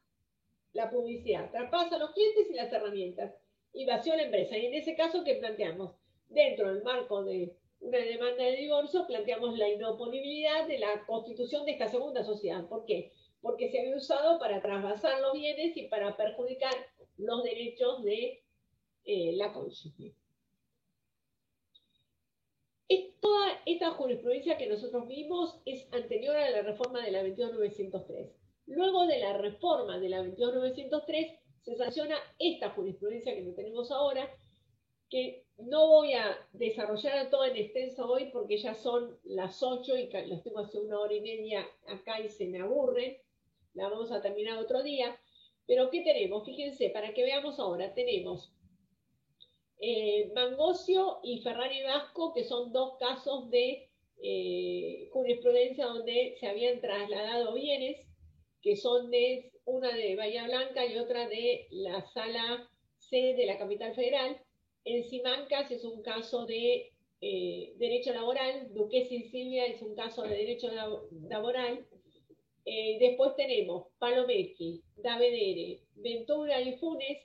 la publicidad, traspasa los clientes y las herramientas, y vació la empresa. Y en ese caso, ¿qué planteamos? Dentro del marco de una demanda de divorcio, planteamos la inoponibilidad de la constitución de esta segunda sociedad. ¿Por qué? Porque se había usado para trasvasar los bienes y para perjudicar los derechos de la cónyuge. Toda esta jurisprudencia que nosotros vimos es anterior a la reforma de la 22.903. Luego de la reforma de la 22.903 se sanciona esta jurisprudencia que tenemos ahora, que no voy a desarrollar toda en extenso hoy porque ya son las 8 y las tengo hace 1 hora y media acá y se me aburren. La vamos a terminar otro día. Pero ¿qué tenemos? Fíjense, para que veamos ahora, tenemos Mangocio y Ferrari Vasco, que son dos casos de jurisprudencia donde se habían trasladado bienes, que son una de Bahía Blanca y otra de la Sala C de la Capital Federal. En Simancas es un caso de derecho laboral, Duquesa y Silvia es un caso de derecho laboral. Después tenemos Palomeque, Davedere, Ventura y Funes.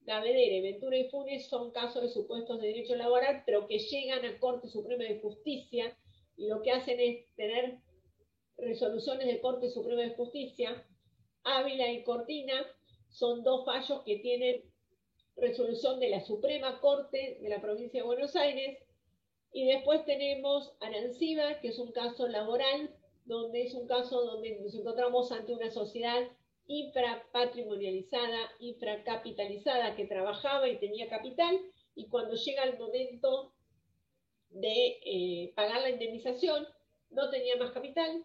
Davedere, Ventura y Funes son casos de supuestos de derecho laboral, pero que llegan a Corte Suprema de Justicia, y lo que hacen es tener resoluciones de Corte Suprema de Justicia. Ávila y Cortina son dos fallos que tienen resolución de la Suprema Corte de la Provincia de Buenos Aires. Y después tenemos Aranciba, que es un caso laboral, donde es un caso donde nos encontramos ante una sociedad infrapatrimonializada, infracapitalizada, que trabajaba y tenía capital, y cuando llega el momento de pagar la indemnización, no tenía más capital,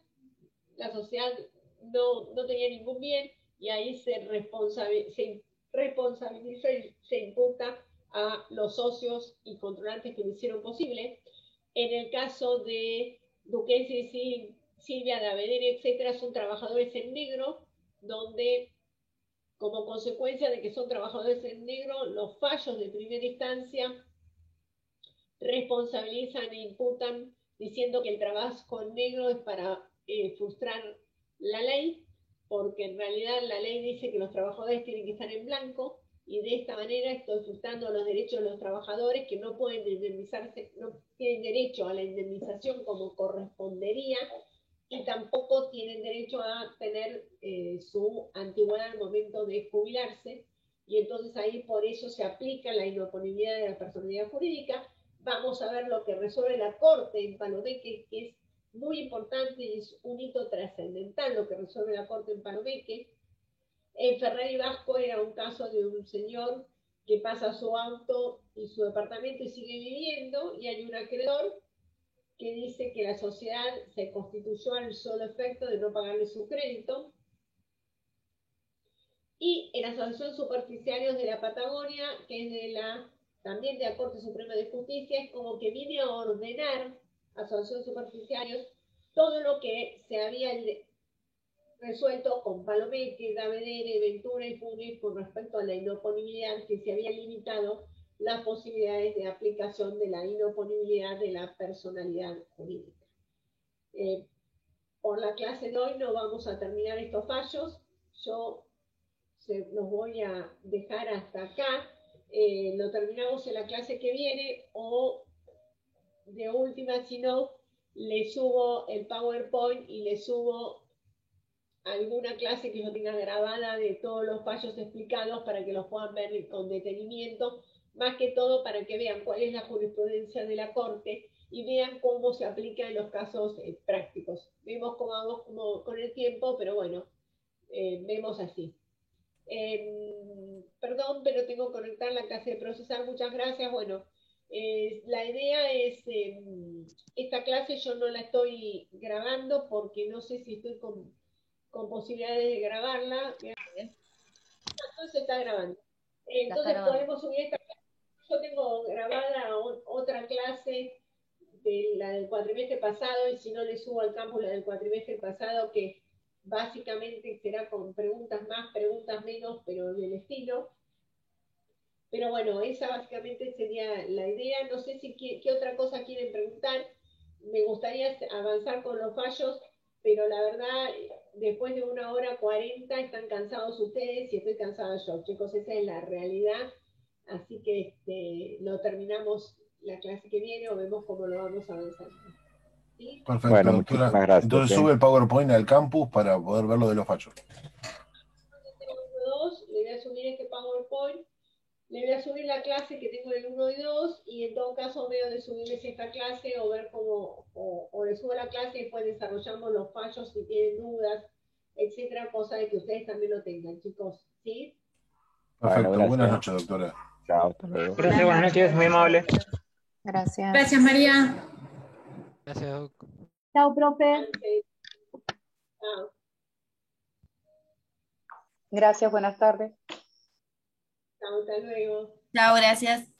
la sociedad no tenía ningún bien, y ahí se responsabiliza y se imputa a los socios y controlantes que lo hicieron posible. En el caso de Duquesne, Silvia, Davedere, etcétera, son trabajadores en negro, donde como consecuencia de que son trabajadores en negro, los fallos de primera instancia responsabilizan e imputan diciendo que el trabajo en negro es para frustrar la ley, porque en realidad la ley dice que los trabajadores tienen que estar en blanco, y de esta manera estoy frustrando los derechos de los trabajadores que no pueden indemnizarse, no tienen derecho a la indemnización como correspondería, y tampoco tienen derecho a tener su antigüedad al momento de jubilarse, y entonces ahí por eso se aplica la inoponibilidad de la personalidad jurídica. Vamos a ver lo que resuelve la Corte en Palomeque, que es muy importante y es un hito trascendental lo que resuelve la Corte en Palomeque. En Ferrer y Vasco era un caso de un señor que pasa su auto y su departamento y sigue viviendo, y hay un acreedor que dice que la sociedad se constituyó al solo efecto de no pagarle su crédito. Y en la Asociación Superficiarios de la Patagonia, que es también de la Corte Suprema de Justicia, es como que viene a ordenar, Asociación Superficiarios, todo lo que se había resuelto con Palomeque, Davedere, Ventura y Funes con respecto a la inoponibilidad, que se había limitado las posibilidades de aplicación de la inoponibilidad de la personalidad jurídica. Por la clase de hoy no vamos a terminar estos fallos. Yo los voy a dejar hasta acá. Lo terminamos en la clase que viene, o de última, si no, le subo el PowerPoint y le subo alguna clase que yo tenga grabada de todos los fallos explicados para que los puedan ver con detenimiento, más que todo para que vean cuál es la jurisprudencia de la Corte y vean cómo se aplica en los casos prácticos. Vemos cómo vamos con el tiempo, pero bueno, vemos así. Perdón, pero tengo que conectar la clase de procesar. Muchas gracias. Bueno, la idea es, esta clase yo no la estoy grabando porque no sé si estoy con posibilidades de grabarla. Entonces está grabando. Entonces podemos subir esta clase. Yo tengo grabada otra clase de la del cuatrimestre pasado, y si no le subo al campus la del cuatrimestre pasado, que básicamente será con preguntas más, preguntas menos, pero del estilo. Pero bueno, esa básicamente sería la idea. No sé si qué otra cosa quieren preguntar. Me gustaría avanzar con los fallos, pero la verdad, después de 1 hora 40 están cansados ustedes y estoy cansada yo, chicos, esa es la realidad. Así que lo terminamos la clase que viene o vemos cómo lo vamos a avanzar. ¿Sí? Perfecto, Bueno, doctora. muchísimas gracias. Entonces sube el PowerPoint al campus para poder ver lo de los fallos. Le voy a subir este PowerPoint, le voy a subir la clase que tengo del 1 y 2, y en todo caso veo de subirles esta clase o ver cómo, o le subo la clase y después desarrollamos los fallos si tienen dudas, etcétera, cosa de que ustedes también lo tengan, chicos, ¿sí? Perfecto, Bueno, buenas gracias. noches, doctora. Chao, hasta luego. Gracias, buenas noches, muy amable. Gracias. Gracias, María. Gracias, Doc. Chao, profe. Chao. Gracias, buenas tardes. Chao, hasta luego. Chao, gracias.